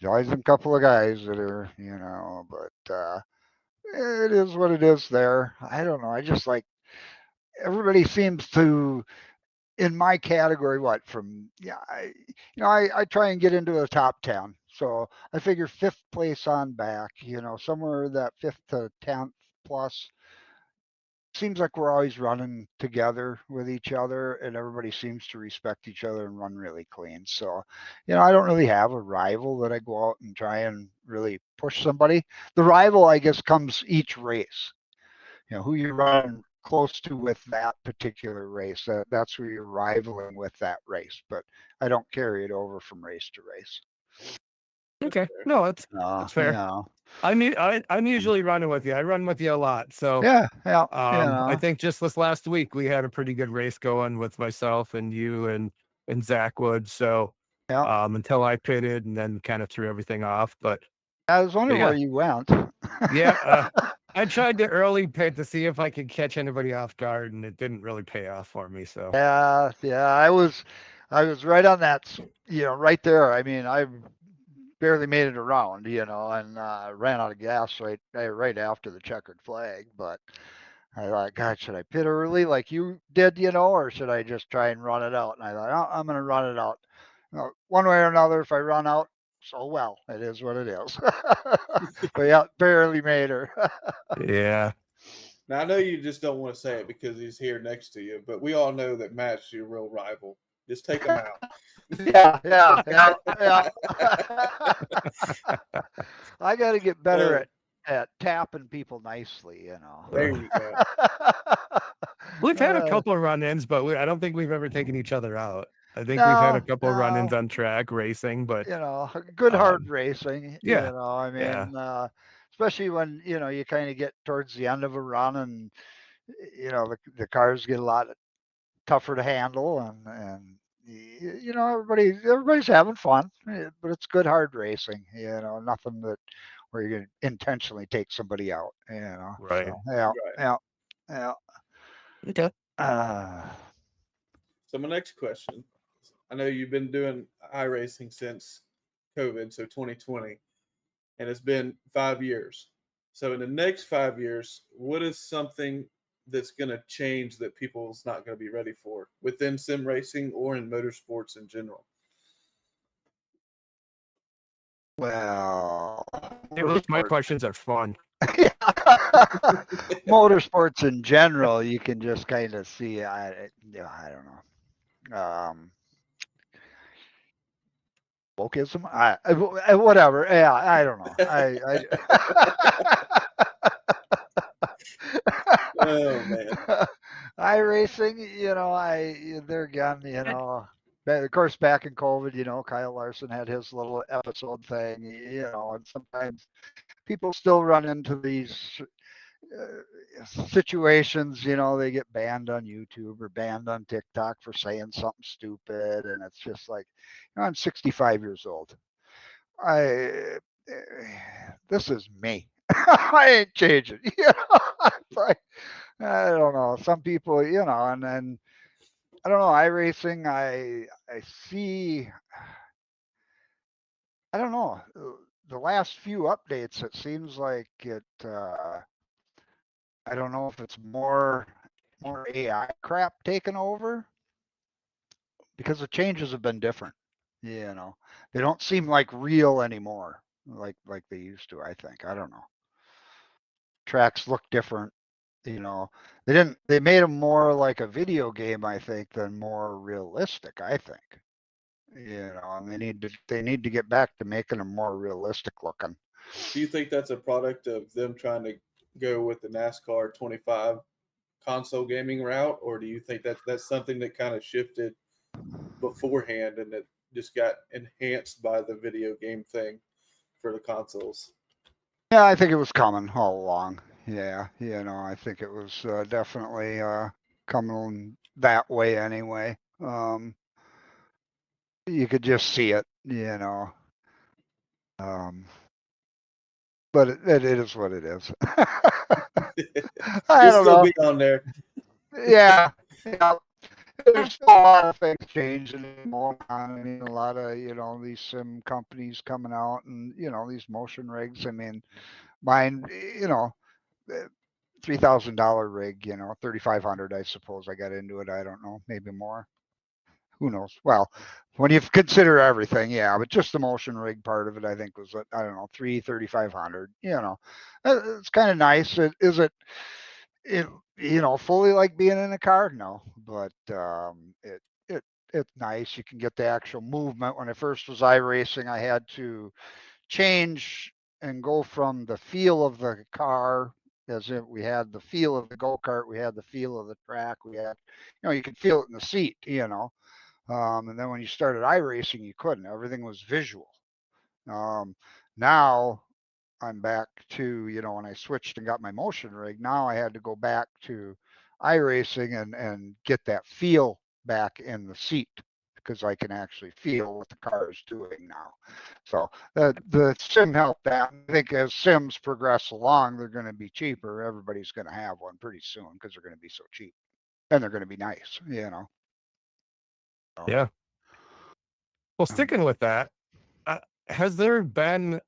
always a couple of guys that are, but it is what it is there. I don't know. I just like everybody seems to, in my category, what from, yeah, I try and get into the top 10. So I figure fifth place on back, somewhere that fifth to 10th plus. Seems like we're always running together with each other, and everybody seems to respect each other and run really clean. So, I don't really have a rival that I go out and try and really push somebody. The rival, I guess, comes each race. Who you run close to with that particular race. That's who you're rivaling with that race. But I don't carry it over from race to race. Okay. No, that's fair. Yeah. I'm usually running with you. I run with you a lot. So Yeah. Yeah. I think just this last week we had a pretty good race going with myself and you and Zach Woods. So Yeah. until I pitted and then kind of threw everything off. But I was wondering yeah. where you went. Yeah. I tried to early pit to see if I could catch anybody off guard, and it didn't really pay off for me. So Yeah. I was right on that, right there. I mean, I barely made it around, and ran out of gas right after the checkered flag. But I thought, God, should I pit early like you did, or should I just try and run it out? And I thought, oh, I'm going to run it out. One way or another, if I run out, so well, it is what it is. But yeah, barely made her. yeah. Now I know you just don't want to say it because he's here next to you, but we all know that Matt's your real rival. Just take him out. Yeah. I got to get better at tapping people nicely, There you go. We've had a couple of run-ins, but I don't think we've ever taken each other out. I think we've had a couple of run-ins on track racing, but good hard racing. yeah, I mean, especially when you kind of get towards the end of a run, and the cars get a lot tougher to handle, and everybody's having fun, but it's good hard racing. Nothing that where you're gonna intentionally take somebody out. right. So, yeah, Right. yeah. Okay. So my next question, I know you've been doing iRacing since COVID, so 2020, and it's been 5 years. So in the next 5 years, what is something that's going to change that people's not going to be ready for within sim racing or in motorsports in general? Well, My questions are fun. motorsports in general, you can just kind of see. I don't know. Wokeism? Whatever. Yeah, I don't know. Oh man. iRacing, there again, of course, back in COVID, you know, Kyle Larson had his little episode thing, you know, and sometimes people still run into these situations, you know, they get banned on YouTube or banned on TikTok for saying something stupid. And it's just like, you know, I'm 65 years old. This is me. I ain't changing. You know, it's like, I don't know. Some people, you know, and then I don't know. iRacing, I see. I don't know. The last few updates, it seems like it. I don't know if it's more AI crap taken over because the changes have been different. You know, they don't seem like real anymore, like they used to. I think. I don't know. Tracks look different. You know, they didn't. They made them more like a video game, I think, than more realistic. I think. You know, and they need to get back to making them more realistic looking. Do you think that's a product of them trying to go with the NASCAR 25 console gaming route, or do you think that that's something that kind of shifted beforehand and it just got enhanced by the video game thing for the consoles? Yeah, I think it was coming all along. Yeah, you know, I think it was definitely coming that way anyway. You could just see it, you know. But it is what it is. I You'll don't still know. be on there. Yeah, yeah. There's still a lot of things changing and going on. I mean, a lot of, you know, these sim companies coming out and, you know, these motion rigs. I mean, mine, you know, $3,000 rig, you know, 3,500, I suppose I got into it. I don't know, maybe more. Who knows? Well, when you consider everything, yeah, but just the motion rig part of it, I think was, I don't know, 3,500. You know, it's kind of nice. Is it, you know, fully like being in a car? No, but it's nice. You can get the actual movement. When I first was iRacing, I had to change and go from the feel of the car, as if we had the feel of the go-kart, we had the feel of the track, we had, you know, you could feel it in the seat, you know. And then when you started iRacing, you couldn't. Everything was visual. Now I'm back to, you know, when I switched and got my motion rig, now I had to go back to iRacing and get that feel back in the seat because I can actually feel what the car is doing now. So the sim helped that. I think as sims progress along, they're going to be cheaper. Everybody's going to have one pretty soon because they're going to be so cheap and they're going to be nice, you know. So, Yeah. Well, sticking with that, has there been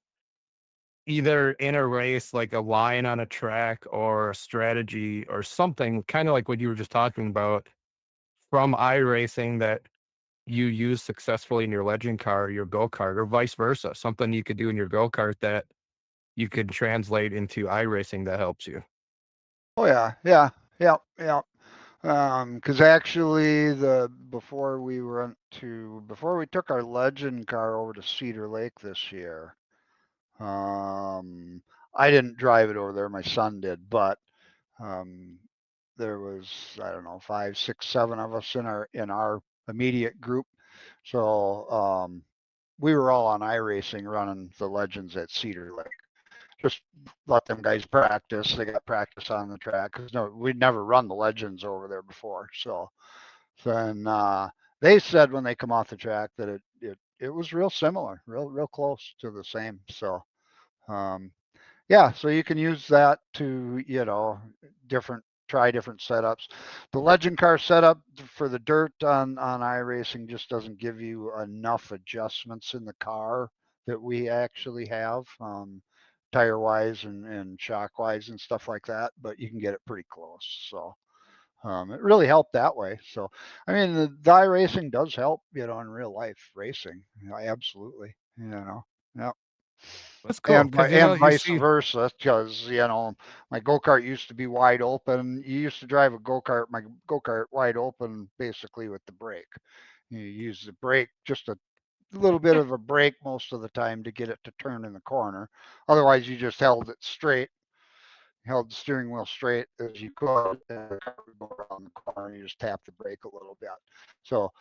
either in a race like a line on a track or a strategy or something kind of like what you were just talking about from iRacing that you use successfully in your legend car or your go-kart or vice versa, something you could do in your go-kart that you could translate into iRacing that helps you? oh yeah, yeah, yeah, yeah. Because actually, before we took our legend car over to Cedar Lake this year, I didn't drive it over there. My son did, but um, there was, I don't know, 5, 6, 7 of us in our immediate group. So we were all on iRacing running the legends at Cedar Lake. Just let them guys practice. They got practice on the track because no, we'd never run the legends over there before. So then they said when they come off the track that it was real similar, real close to the same. So yeah, so you can use that to, you know, try different setups. The legend car setup for the dirt on iRacing just doesn't give you enough adjustments in the car that we actually have, tire wise and shock wise and stuff like that, but you can get it pretty close. So it really helped that way. So I mean, the iRacing does help, you know, in real life racing. You know, absolutely, you know. Yeah. That's cool because you know And you vice see. versa, because you know my go kart used to be wide open. You used to drive a my go kart wide open, basically with the brake. You use the brake, just a little bit of a brake most of the time to get it to turn in the corner. Otherwise, you just held it straight, held the steering wheel straight as you could, and the car would go around the corner. You just tap the brake a little bit. So,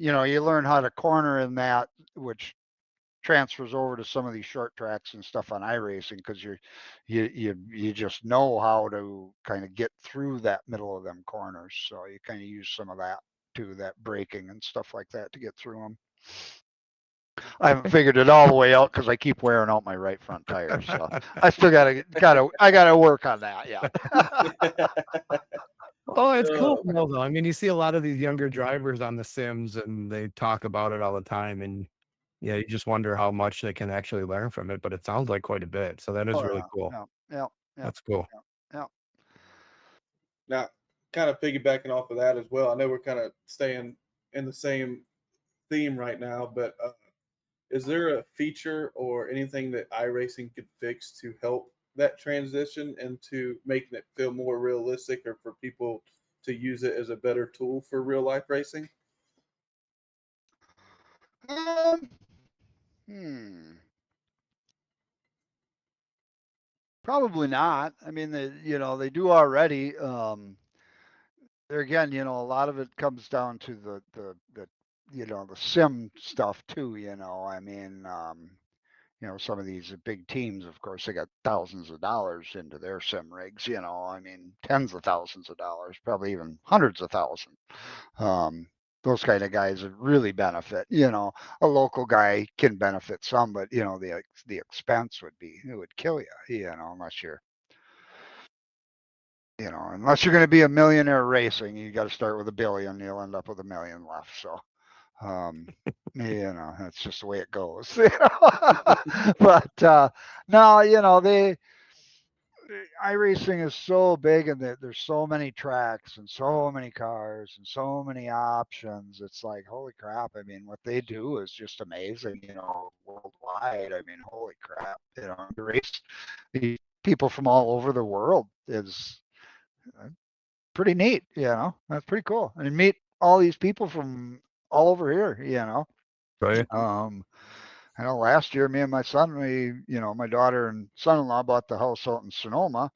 you know, you learn how to corner in that, which transfers over to some of these short tracks and stuff on iRacing, because you just know how to kind of get through that middle of them corners. So you kind of use some of that too, that braking and stuff like that to get through them. I haven't figured it all the way out because I keep wearing out my right front tire. So I still gotta work on that. Yeah. Oh, it's cool though. I mean, you see a lot of these younger drivers on the sims, and they talk about it all the time, and yeah, you just wonder how much they can actually learn from it. But it sounds like quite a bit. So that is Oh, really cool. yeah. Yeah. Yeah. That's cool. Yeah. Now, kind of piggybacking off of that as well. I know we're kind of staying in the same theme right now, but is there a feature or anything that iRacing could fix to help that transition into making it feel more realistic, or for people to use it as a better tool for real life racing? Hmm. Probably not. I mean, they do already. There again, a lot of it comes down to the the sim stuff too. I mean, some of these big teams, of course, they got thousands of dollars into their sim rigs. I mean, tens of thousands of dollars, probably even hundreds of thousands. Those kind of guys would really benefit. A local guy can benefit some, but the expense would kill you. Unless you're going to be a millionaire racing, you got to start with $1 billion. You'll end up with $1 million left. So, that's just the way it goes. But no, iRacing is so big, and there's so many tracks and so many cars and so many options. It's like, holy crap. I mean, what they do is just amazing, worldwide. I mean, holy crap, to race the people from all over the world is pretty neat. That's pretty cool. And meet all these people from all over here. Right. I know last year, me and my son, my daughter and son-in-law bought the house out in Sonoma,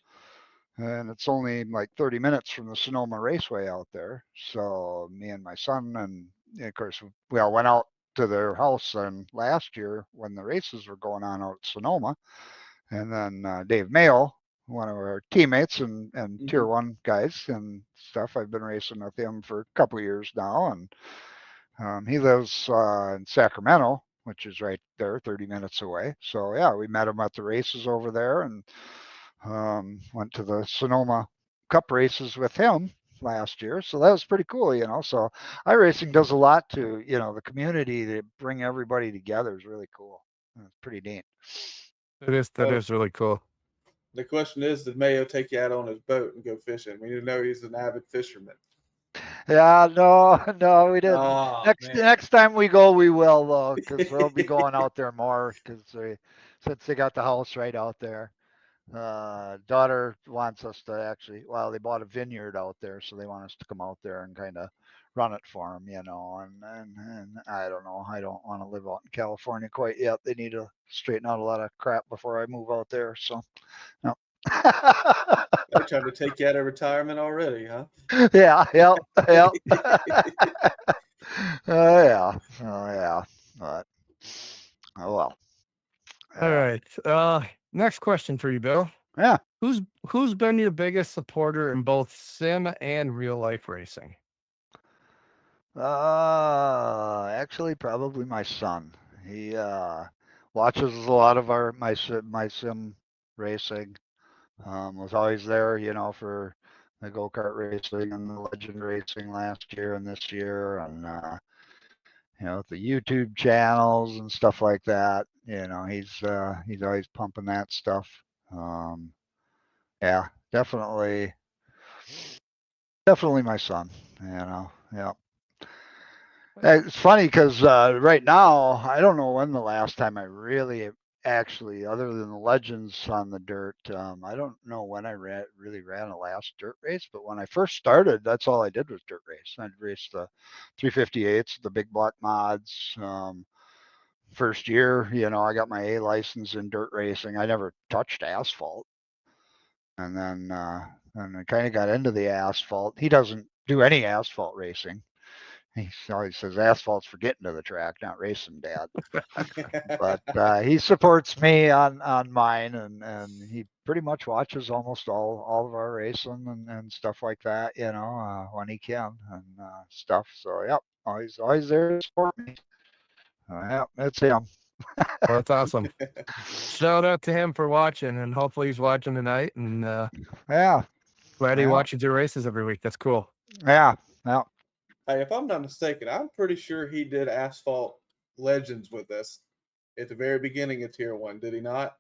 and it's only like 30 minutes from the Sonoma Raceway out there. So me and my son, and of course, we all went out to their house and last year when the races were going on out at Sonoma. And then Dave Mayo, one of our teammates and Tier 1 guys and stuff, I've been racing with him for a couple of years now. And he lives in Sacramento, which is right there, 30 minutes away. So, yeah, we met him at the races over there, and went to the Sonoma Cup races with him last year. So that was pretty cool. So iRacing does a lot to, the community, to bring everybody together is really cool. It's pretty neat. That is really cool. The question is, did Mayo take you out on his boat and go fishing? We need to know he's an avid fisherman. Yeah, no, we didn't. Oh, Next time we go, we will, though, because we'll be going out there more, since they got the house right out there. Daughter wants us to actually, well, they bought a vineyard out there, so they want us to come out there and kind of run it for them, and I don't know. I don't want to live out in California quite yet. They need to straighten out a lot of crap before I move out there. So, no. They're trying to take you out of retirement already, huh? Yeah, yep. Oh yeah. But oh well. All right. Next question for you, Bill. Yeah. Who's been your biggest supporter in both sim and real life racing? Actually, probably my son. He watches a lot of my sim racing. Was always there, for the go-kart racing and the legend racing last year and this year, and the YouTube channels and stuff like that. He's always pumping that stuff. Yeah, definitely my son. Yeah. It's funny because right now, I don't know when the last time I really actually, other than the legends on the dirt, I don't know when I really ran a last dirt race. But when I first started, that's all I did was dirt race. I'd race the 358s, the big block mods. First year, I got my A license in dirt racing. I never touched asphalt. And then I kind of got into the asphalt. He doesn't do any asphalt racing. He always says asphalt's for getting to the track, not racing, Dad. But he supports me on mine, and he pretty much watches almost all of our racing and stuff like that, when he can and stuff. So yep, always there to support me. Yep, that's him. Well, that's awesome. Shout out to him for watching, and hopefully he's watching tonight. And Yeah, glad he Yeah. watches your races every week. That's cool. yeah. Hey, if I'm not mistaken, I'm pretty sure he did Asphalt Legends with us at the very beginning of Tier 1, did he not?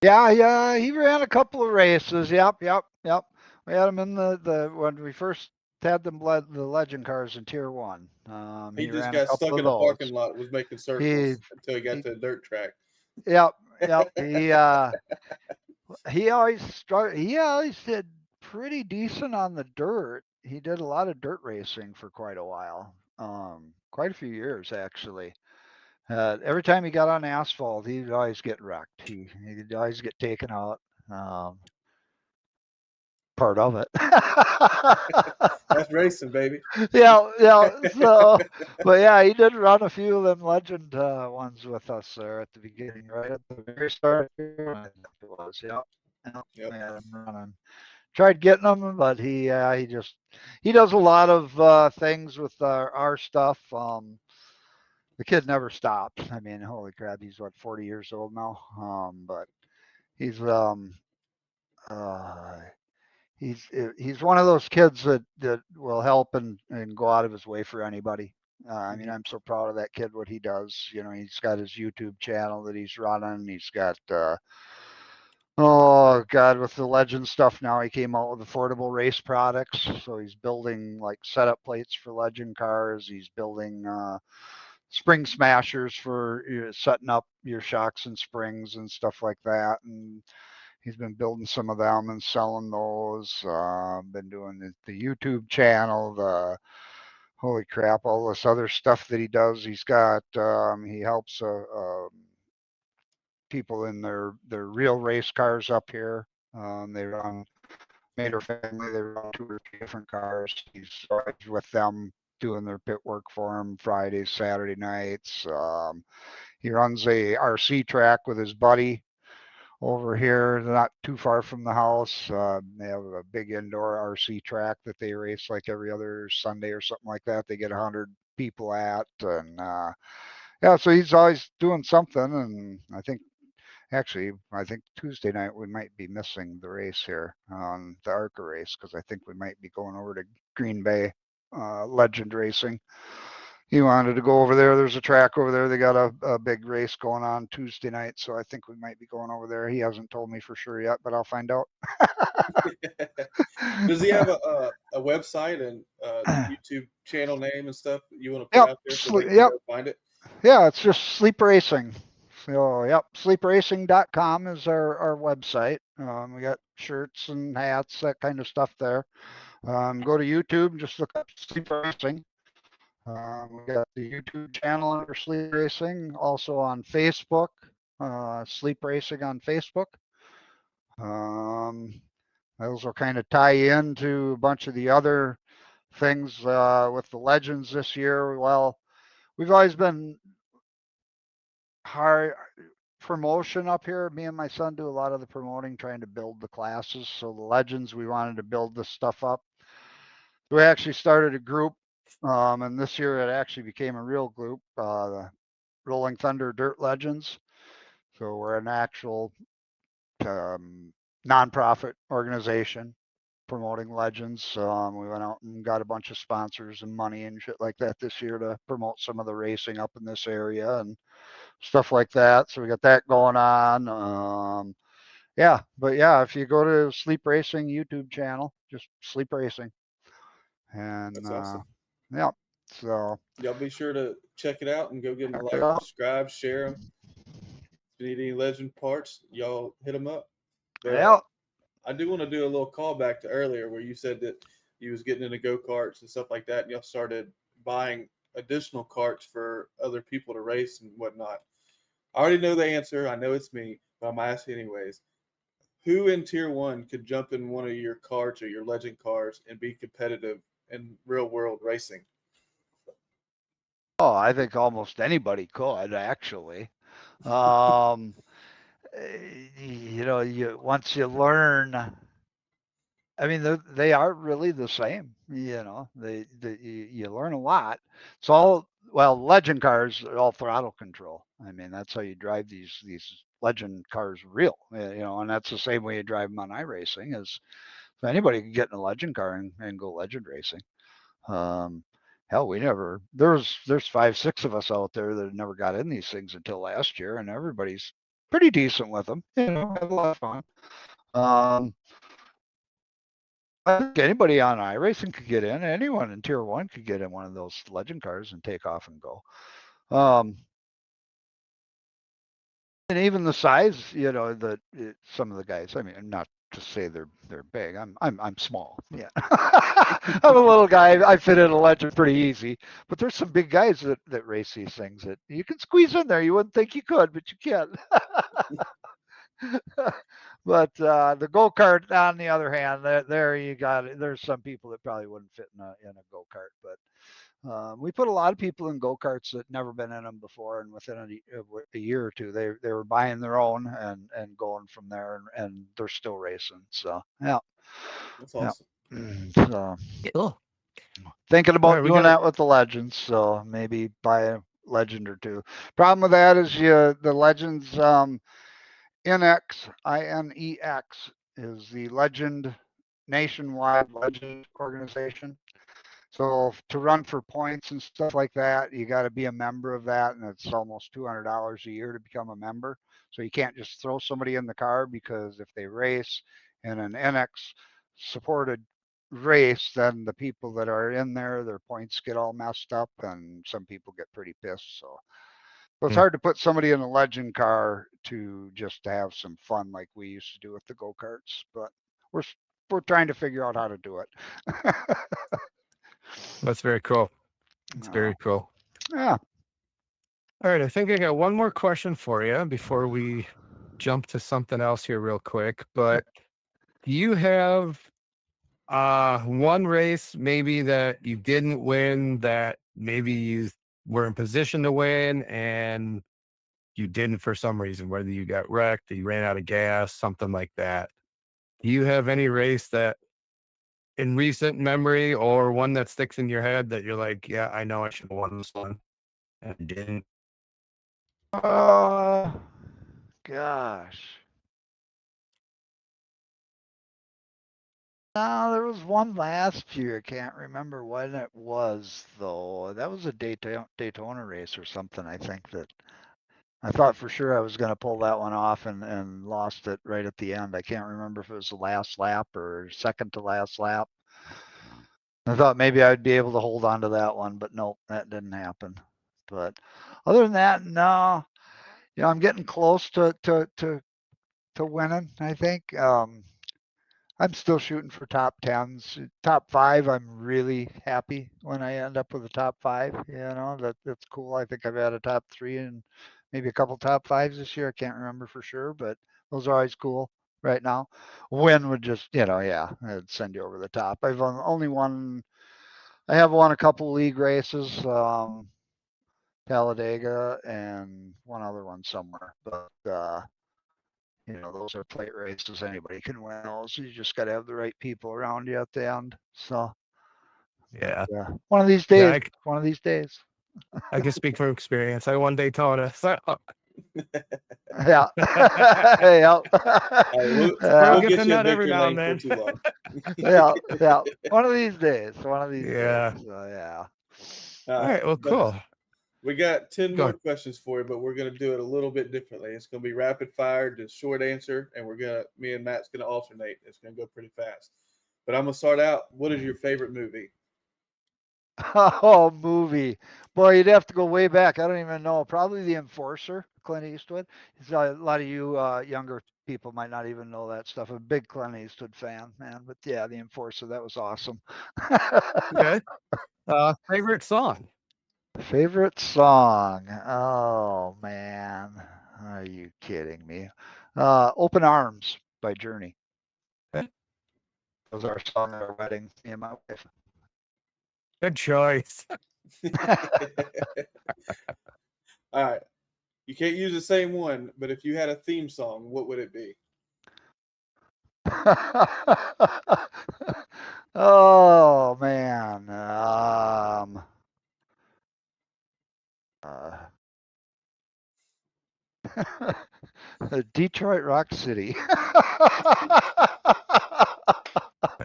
Yeah, he ran a couple of races. Yep. We had him in the when we first had them the legend cars in Tier 1. He He just got a got couple stuck of in a those. parking lot, was making He, circles until he got he to a dirt track. Yep. He always did pretty decent on the dirt. He did a lot of dirt racing for quite a while. Quite a few years actually. Every time he got on asphalt, he'd always get wrecked. He'd always get taken out. Part of it. That's racing, baby. Yeah. So, but yeah, he did run a few of them legend ones with us there at the beginning, right at the very start. I think it was. Yep. Yep. We had him running. Tried getting him, but he does a lot of things with our stuff. The kid never stops. I mean, holy crap, he's what 40 years old now. But he's uh, he's one of those kids that will help and go out of his way for anybody. I mean, I'm so proud of that kid, what he does. He's got his YouTube channel that he's running. He's got, oh God, with the legend stuff now, he came out with affordable race products. So he's building like setup plates for legend cars. He's building spring smashers for setting up your shocks and springs and stuff like that. And he's been building some of them and selling those. Been doing the YouTube channel, holy crap, all this other stuff that he does. He's got, he helps people in their real race cars up here. They run Mater family. They run 2 or 3 different cars. He's always with them doing their pit work for him Fridays, Saturday nights. He runs a RC track with his buddy over here, not too far from the house. They have a big indoor RC track that they race like every other Sunday or something like that. They get 100 people at, and yeah, so he's always doing something. And I think Tuesday night we might be missing the race here on the ARCA race because I think we might be going over to Green Bay Legend Racing. He wanted to go over there. There's a track over there. They got a big race going on Tuesday night, so I think we might be going over there. He hasn't told me for sure yet, but I'll find out. Does he have a website and YouTube channel name and stuff that you want to put out there so they can go find it? Yeah, it's just Sleep Racing. So, yep, sleepracing.com is our website. We got shirts and hats, that kind of stuff there. Go to YouTube, just look up Sleep Racing. We got the YouTube channel under Sleep Racing, also on Facebook, Sleep Racing on Facebook. Those will kind of tie into a bunch of the other things with the legends this year. Well, we've always been hard promotion up here. Me and my son do a lot of the promoting, trying to build the classes. So the legends, we wanted to build this stuff up. We actually started a group, and this year it actually became a real group, the Rolling Thunder Dirt Legends. So we're an actual nonprofit organization promoting legends. We went out and got a bunch of sponsors and money and shit like that this year to promote some of the racing up in this area and stuff like that. So we got that going on. Yeah, but yeah, if you go to Sleep Racing YouTube channel, just Sleep Racing. And That's awesome. Yeah, so Y'all be sure to check it out and go give them a check it like, out. subscribe, share them. If you need any legend parts, y'all hit them up. But, Yeah. I do want to do a little callback to earlier where you said that you was getting into go-karts and stuff like that, and y'all started buying additional carts for other people to race and whatnot. I already know the answer. I know it's me, but I'm asking anyways. Who in Tier 1 could jump in one of your carts or your legend cars and be competitive in real-world racing? Oh, I think almost anybody could actually. Um, once you learn, I mean, they are really the same. You learn a lot. It's all legend cars are all throttle control. I mean, that's how you drive these legend cars real. And that's the same way you drive them on iRacing. Is so anybody can get in a legend car and go legend racing. Hell, there's 5, 6 of us out there that never got in these things until last year, and everybody's pretty decent with them. Have a lot of fun. I think anybody on iRacing could get in. Anyone in Tier 1 could get in one of those legend cars and take off and go. And even the size, some of the guys. I mean, not to say they're big. I'm small. Yeah, I'm a little guy. I fit in a legend pretty easy. But there's some big guys that race these things that you can squeeze in there. You wouldn't think you could, but you can. But the go-kart, on the other hand, there you got it. There's some people that probably wouldn't fit in a go-kart, but we put a lot of people in go-karts that never been in them before, and within a year or two, they were buying their own and going from there, and they're still racing. So yeah, That's awesome. Yeah. So Cool. thinking about Right, we doing got- that with the legends. So maybe buy a legend or two. Problem with that is the legends. INEX is the Legend nationwide legend organization. So to run for points and stuff like that, you got to be a member of that, and it's almost $200 a year to become a member. So you can't just throw somebody in the car, because if they race in an NX supported race, then the people that are in there, their points get all messed up, and some people get pretty pissed. So it's hard to put somebody in a legend car to just have some fun like we used to do with the go-karts, but we're trying to figure out how to do it. That's very cool. It's very cool. Yeah. All right, I think I got one more question for you before we jump to something else here real quick. But do you have one race maybe that you didn't win that maybe you were in position to win and you didn't for some reason, whether you got wrecked, you ran out of gas, something like that? Do you have any race that in recent memory or one that sticks in your head that you're like, yeah, I know I should have won this one and I didn't? Gosh. No, there was one last year. I can't remember when it was though. That was a Daytona race or something. I think that I thought for sure I was going to pull that one off and lost it right at the end. I can't remember if it was the last lap or second to last lap. I thought maybe I'd be able to hold on to that one, but nope, that didn't happen. But other than that, no. I'm getting close to winning, I think. I'm still shooting for top 10s. Top 5, I'm really happy when I end up with a top 5. That's cool. I think I've had a top 3 and maybe a couple top 5s this year. I can't remember for sure, but those are always cool right now. Win would just, I'd send you over the top. I have won a couple league races, Talladega and one other one somewhere, but those are plate races. Anybody can win those. You just got to have the right people around you at the end. So, Yeah. one of these days. One of these days. I can speak from experience. I won Daytona. So. Yeah. Yeah. We'll get you a every victory now lane and for then. too long. Yeah. One of these days. One of these days. Yeah. All right. Well, cool. We got 10 Go more ahead. questions for you, but we're going to do it a little bit differently. It's going to be rapid fire, just short answer, and me and Matt's going to alternate. It's going to go pretty fast. But I'm going to start out. What is your favorite movie? Oh, movie. Boy, you'd have to go way back. I don't even know. Probably The Enforcer, Clint Eastwood. A lot of you younger people might not even know that stuff. I'm a big Clint Eastwood fan, man. But yeah, The Enforcer, that was awesome. Okay. Favorite song? Favorite song? Oh, man. Are you kidding me? Open Arms by Journey. Okay. That was our song at our wedding, me and my wife. Good choice. All right. You can't use the same one, but if you had a theme song, what would it be? Oh man. Detroit Rock City.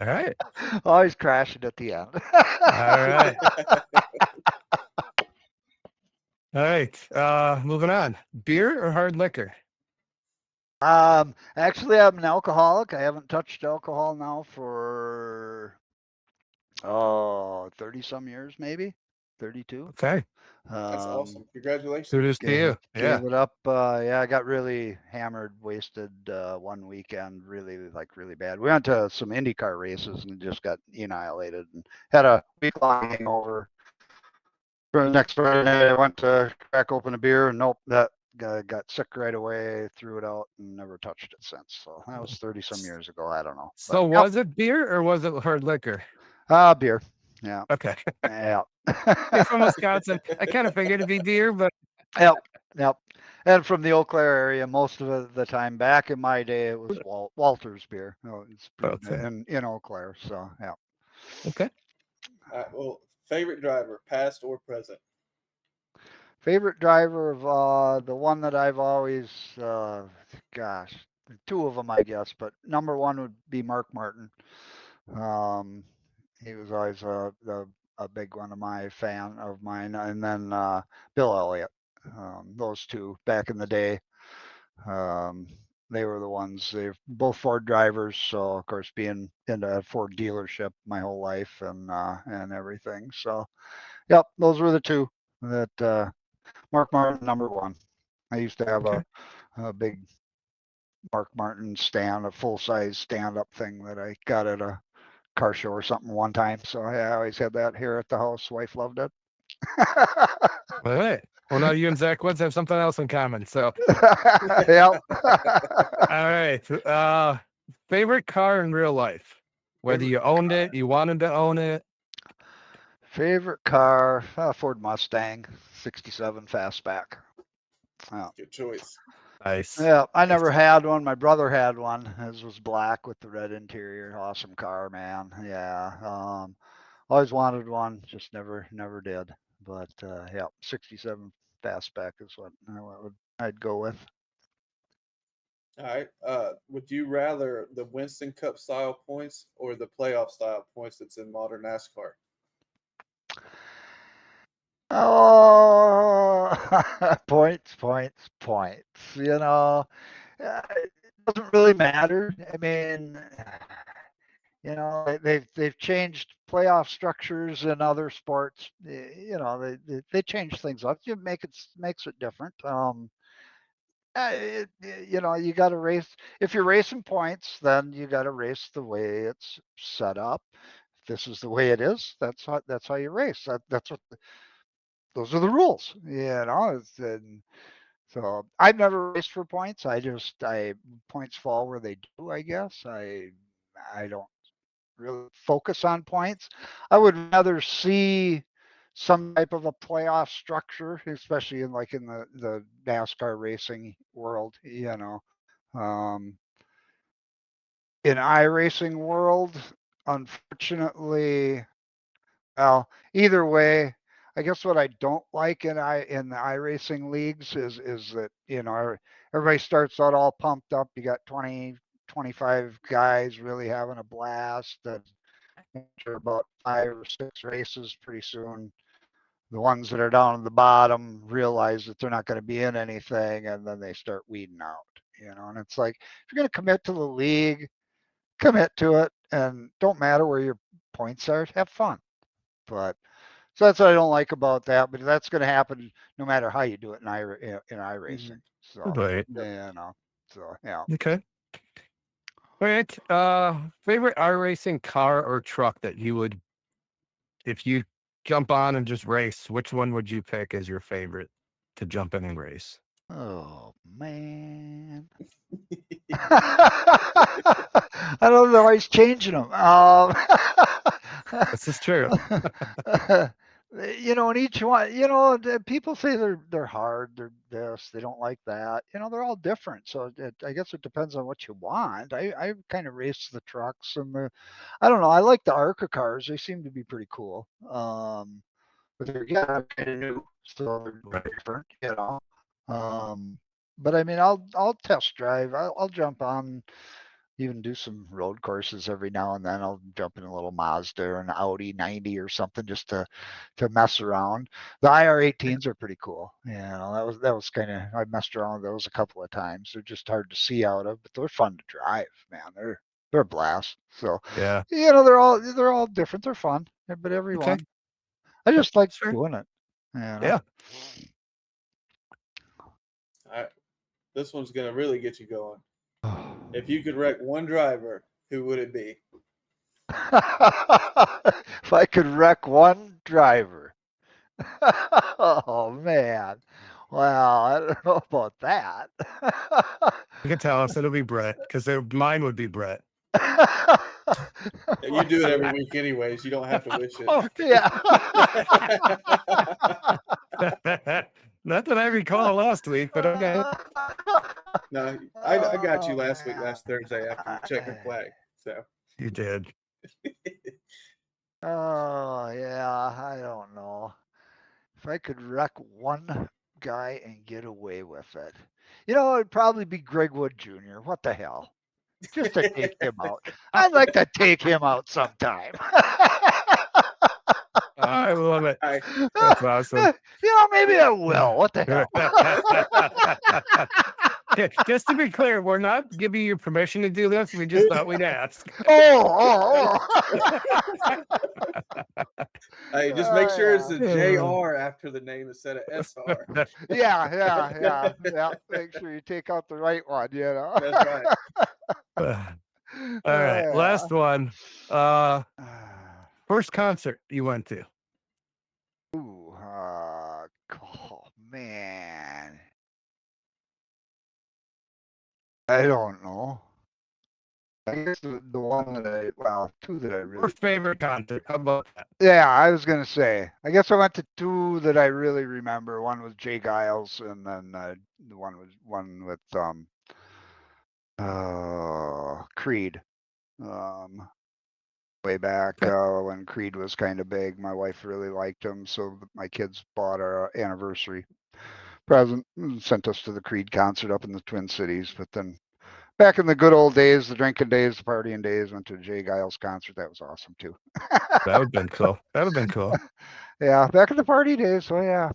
All right. Always crashing at the end. All right. All right. Moving on. Beer or hard liquor? Actually, I'm an alcoholic. I haven't touched alcohol now for 30 some years, maybe 32. Okay. That's awesome. Congratulations. Kudos to you. Yeah. Gave it up. Yeah, I got really hammered, wasted one weekend, really bad. We went to some IndyCar races and just got annihilated and had a week-long hangover. For the next Friday night, I went to crack open a beer and nope, that got sick right away, threw it out and never touched it since. So that was 30 some years ago. I don't know. So was it beer or was it hard liquor? Beer. Yeah. Okay. Yeah. You're from Wisconsin. I kind of figured it'd be beer, but Yep. And from the Eau Claire area, most of the time back in my day, it was Walter's beer. Oh, it's Okay. in Eau Claire. So yeah. Okay. All right. Well, favorite driver, past or present? Favorite driver of the one that I've always, two of them I guess, but number one would be Mark Martin. He was always a big one of mine, and then Bill Elliott. Those two back in the day. They were the ones. They're both Ford drivers, so of course being in a Ford dealership my whole life and everything. So, yep, those were the two that Mark Martin number one. I used to have Okay. a big Mark Martin stand, a full size stand up thing that I got at a car show or something one time. So I always had that here at the house. Wife loved it. All right. Well, now you and Zach Woods have something else in common. So, Yep. all right. Favorite car in real life? Whether you owned it, you wanted to own it. Favorite car, Ford Mustang, 67 fastback. Good choice. Nice. Yeah, I never had one. My brother had one. His was black with the red interior. Awesome car, man. Yeah. Always wanted one, just never did. But yeah, 67 fastback is what I'd go with. All right. Would you rather the Winston Cup style points or the playoff style points that's in modern NASCAR? Oh, points. You know, it doesn't really matter. I mean, you know, they've changed playoff structures in other sports. You know, they change things up. You makes it different. You know, you got to race. If you're racing points, then you got to race the way it's set up. If this is the way it is, that's how you race. That's what those are the rules. You know, and so I've never raced for points. I points fall where they do. I guess I don't really focus on points. I would rather see some type of a playoff structure, especially in the NASCAR racing world. You know, in iRacing world, unfortunately, well, either way, I guess what I don't like in the iRacing leagues is that, you know, everybody starts out all pumped up. You got 20, 25 guys really having a blast. And after about 5 or 6 races, pretty soon the ones that are down at the bottom realize that they're not going to be in anything, and then they start weeding out. You know, and it's like, if you're going to commit to the league, commit to it, and don't matter where your points are. Have fun. But so that's what I don't like about that. But that's going to happen no matter how you do it in iRacing. So Right. you know, so yeah. Okay. All right. Favorite iRacing car or truck that you would, if you jump on and just race, which one would you pick as your favorite to jump in and race? Oh man. I don't know. He's changing them. This is true. And each one, people say they're hard, they're this, they don't like that. They're all different. So I guess it depends on what you want. I kind of race the trucks and I don't know. I like the ARCA cars. They seem to be pretty cool. But they're kind of new, so they're Right. different. But I mean, I'll test drive. I'll jump on, even do some road courses every now and then. I'll jump in a little Mazda or an Audi 90 or something just to mess around. The IR18s are pretty cool. That was kind of, I messed around with those a couple of times. They're just hard to see out of, but they're fun to drive, man. They're a blast. So Yeah. they're all different. They're fun, but every Okay. one. I just like Sure. doing it. Yeah. This one's gonna really get you going. If you could wreck one driver, who would it be? If I could wreck one driver. Oh man. Well, I don't know about that. You can tell us it'll be Brett because mine would be Brett. You do it every week, anyways. You don't have to wish it. Yeah. Not that I recall last week, but okay. No, I got you Oh, last man. Thursday after the checkered flag. So You did. Oh yeah, I don't know. If I could wreck one guy and get away with it, it'd probably be Greg Wood Jr. What the hell? Just to take him out. I'd like to take him out sometime. I love it. I That's awesome. Maybe I will. What the hell? Just to be clear, we're not giving you permission to do this. We just thought we'd ask. Oh. Hey, just make sure it's a Yeah. JR after the name instead of SR. Yeah. Make sure you take out the right one, That's right. All right, last one. First concert you went to? Ooh, oh man. I don't know. I guess the one two that I really. First favorite concert? How about that? Yeah, I was gonna say. I guess I went to two that I really remember. One was Jay Giles, and then the one with Creed. Way back when Creed was kind of big. My wife really liked him, so my kids bought our anniversary present and sent us to the Creed concert up in the Twin Cities. But then back in the good old days, the drinking days, the partying days, went to a Jay Giles concert. That was awesome too. That would have been cool. That would have been cool. Yeah, back in the party days. Oh yeah,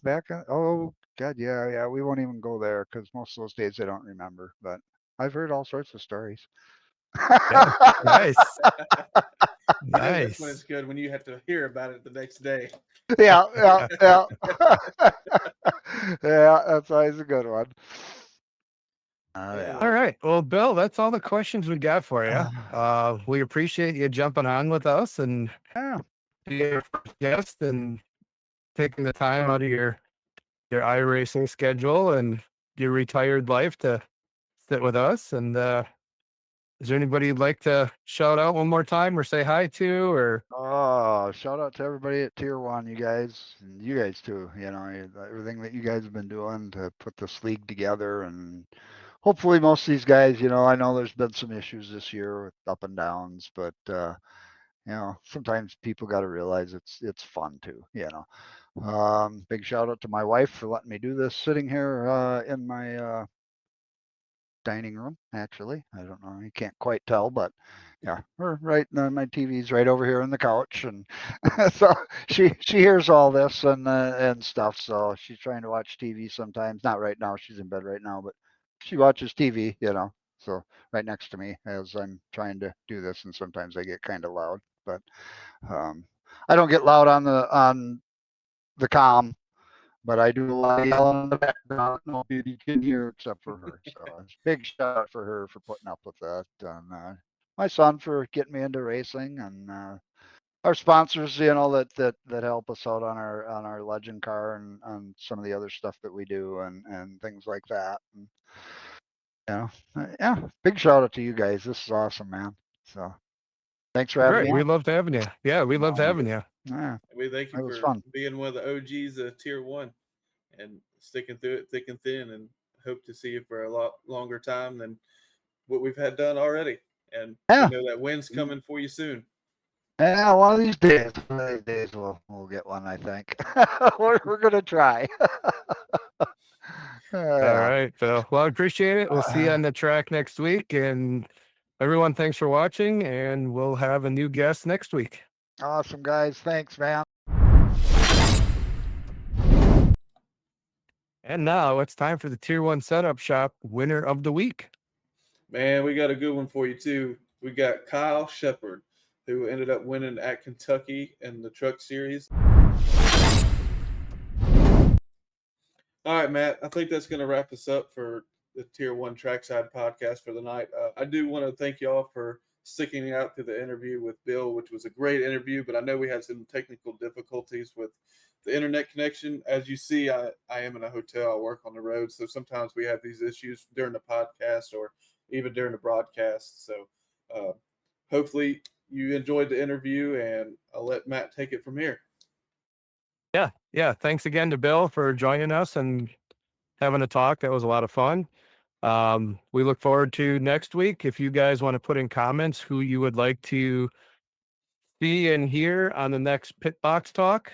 oh god, yeah. We won't even go there because most of those days I don't remember. But I've heard all sorts of stories. Yeah. Nice. That's when Nice. it's good, when you have to hear about it the next day. Yeah. Yeah, that's always a good one. Yeah. All right. Well, Bill, that's all the questions we got for you. We appreciate you jumping on with us and Yeah. being our first guest and taking the time out of your iRacing schedule and your retired life to sit with us. And is there anybody you'd like to shout out one more time or say hi to? Or Oh, shout out to everybody at Tier 1, you guys, and you guys too. Everything that you guys have been doing to put this league together, and hopefully most of these guys, I know there's been some issues this year with up and downs, but sometimes people got to realize it's fun too. Big shout out to my wife for letting me do this sitting here in my dining room. Actually, I don't know, you can't quite tell, but yeah, we're right. My TV's right over here on the couch, and so she hears all this and stuff. So she's trying to watch TV sometimes. Not right now; she's in bed right now, but she watches TV. So right next to me as I'm trying to do this, and sometimes I get kind of loud, but I don't get loud on the comm. But I do a lot of yelling in the background. Nobody can hear except for her. So it's a big shout out for her for putting up with that. And my son for getting me into racing, and our sponsors, that help us out on our legend car and on some of the other stuff that we do and things like that. And, yeah, big shout out to you guys. This is awesome, man. So Thanks for having Great. me. We on. loved having you. Yeah, we loved having you. Yeah, We thank you That was for fun. being one of the OGs of Tier 1 and sticking through it thick and thin, and hope to see you for a lot longer time than what we've had done already. And Yeah. we know that win's coming for you soon. Yeah, one of these days we'll get one. I think we're gonna try. All right, Phil. Well, I appreciate it. We'll see you on the track next week. And everyone, thanks for watching. And we'll have a new guest next week. Awesome, guys. Thanks, man. And now it's time for the Tier 1 Setup Shop winner of the week. Man, we got a good one for you too. We got Kyle Shepard, who ended up winning at Kentucky in the Truck Series. All right, Matt, I think that's going to wrap us up for the Tier 1 Trackside podcast for the night. I do want to thank y'all for sticking out through the interview with Bill, which was a great interview, but I know we had some technical difficulties with the internet connection. As you see, I am in a hotel. I work on the road, so sometimes we have these issues during the podcast or even during the broadcast. So hopefully you enjoyed the interview, and I'll let Matt take it from here. Yeah. Thanks again to Bill for joining us and having a talk. That was a lot of fun. We look forward to next week. If you guys want to put in comments who you would like to see and hear on the next Pit Box Talk,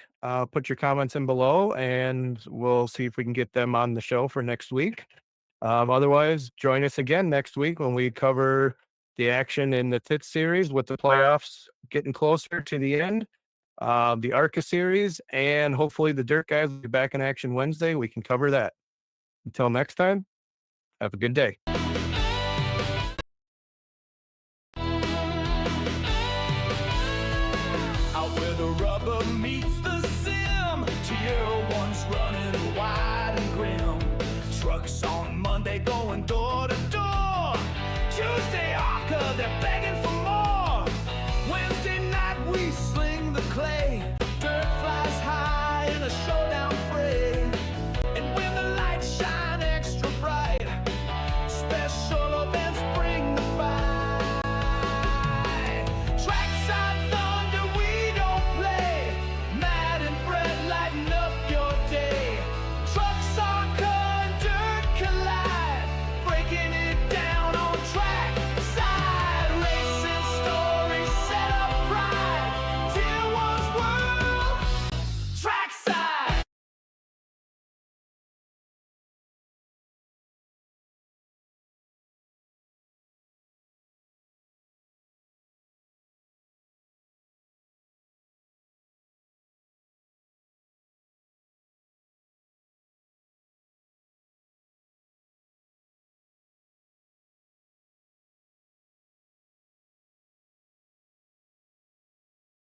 put your comments in below and we'll see if we can get them on the show for next week. Otherwise, join us again next week when we cover the action in the TIT series with the playoffs getting closer to the end, the ARCA series, and hopefully the Dirt Guys will be back in action Wednesday. We can cover that. Until next time, have a good day.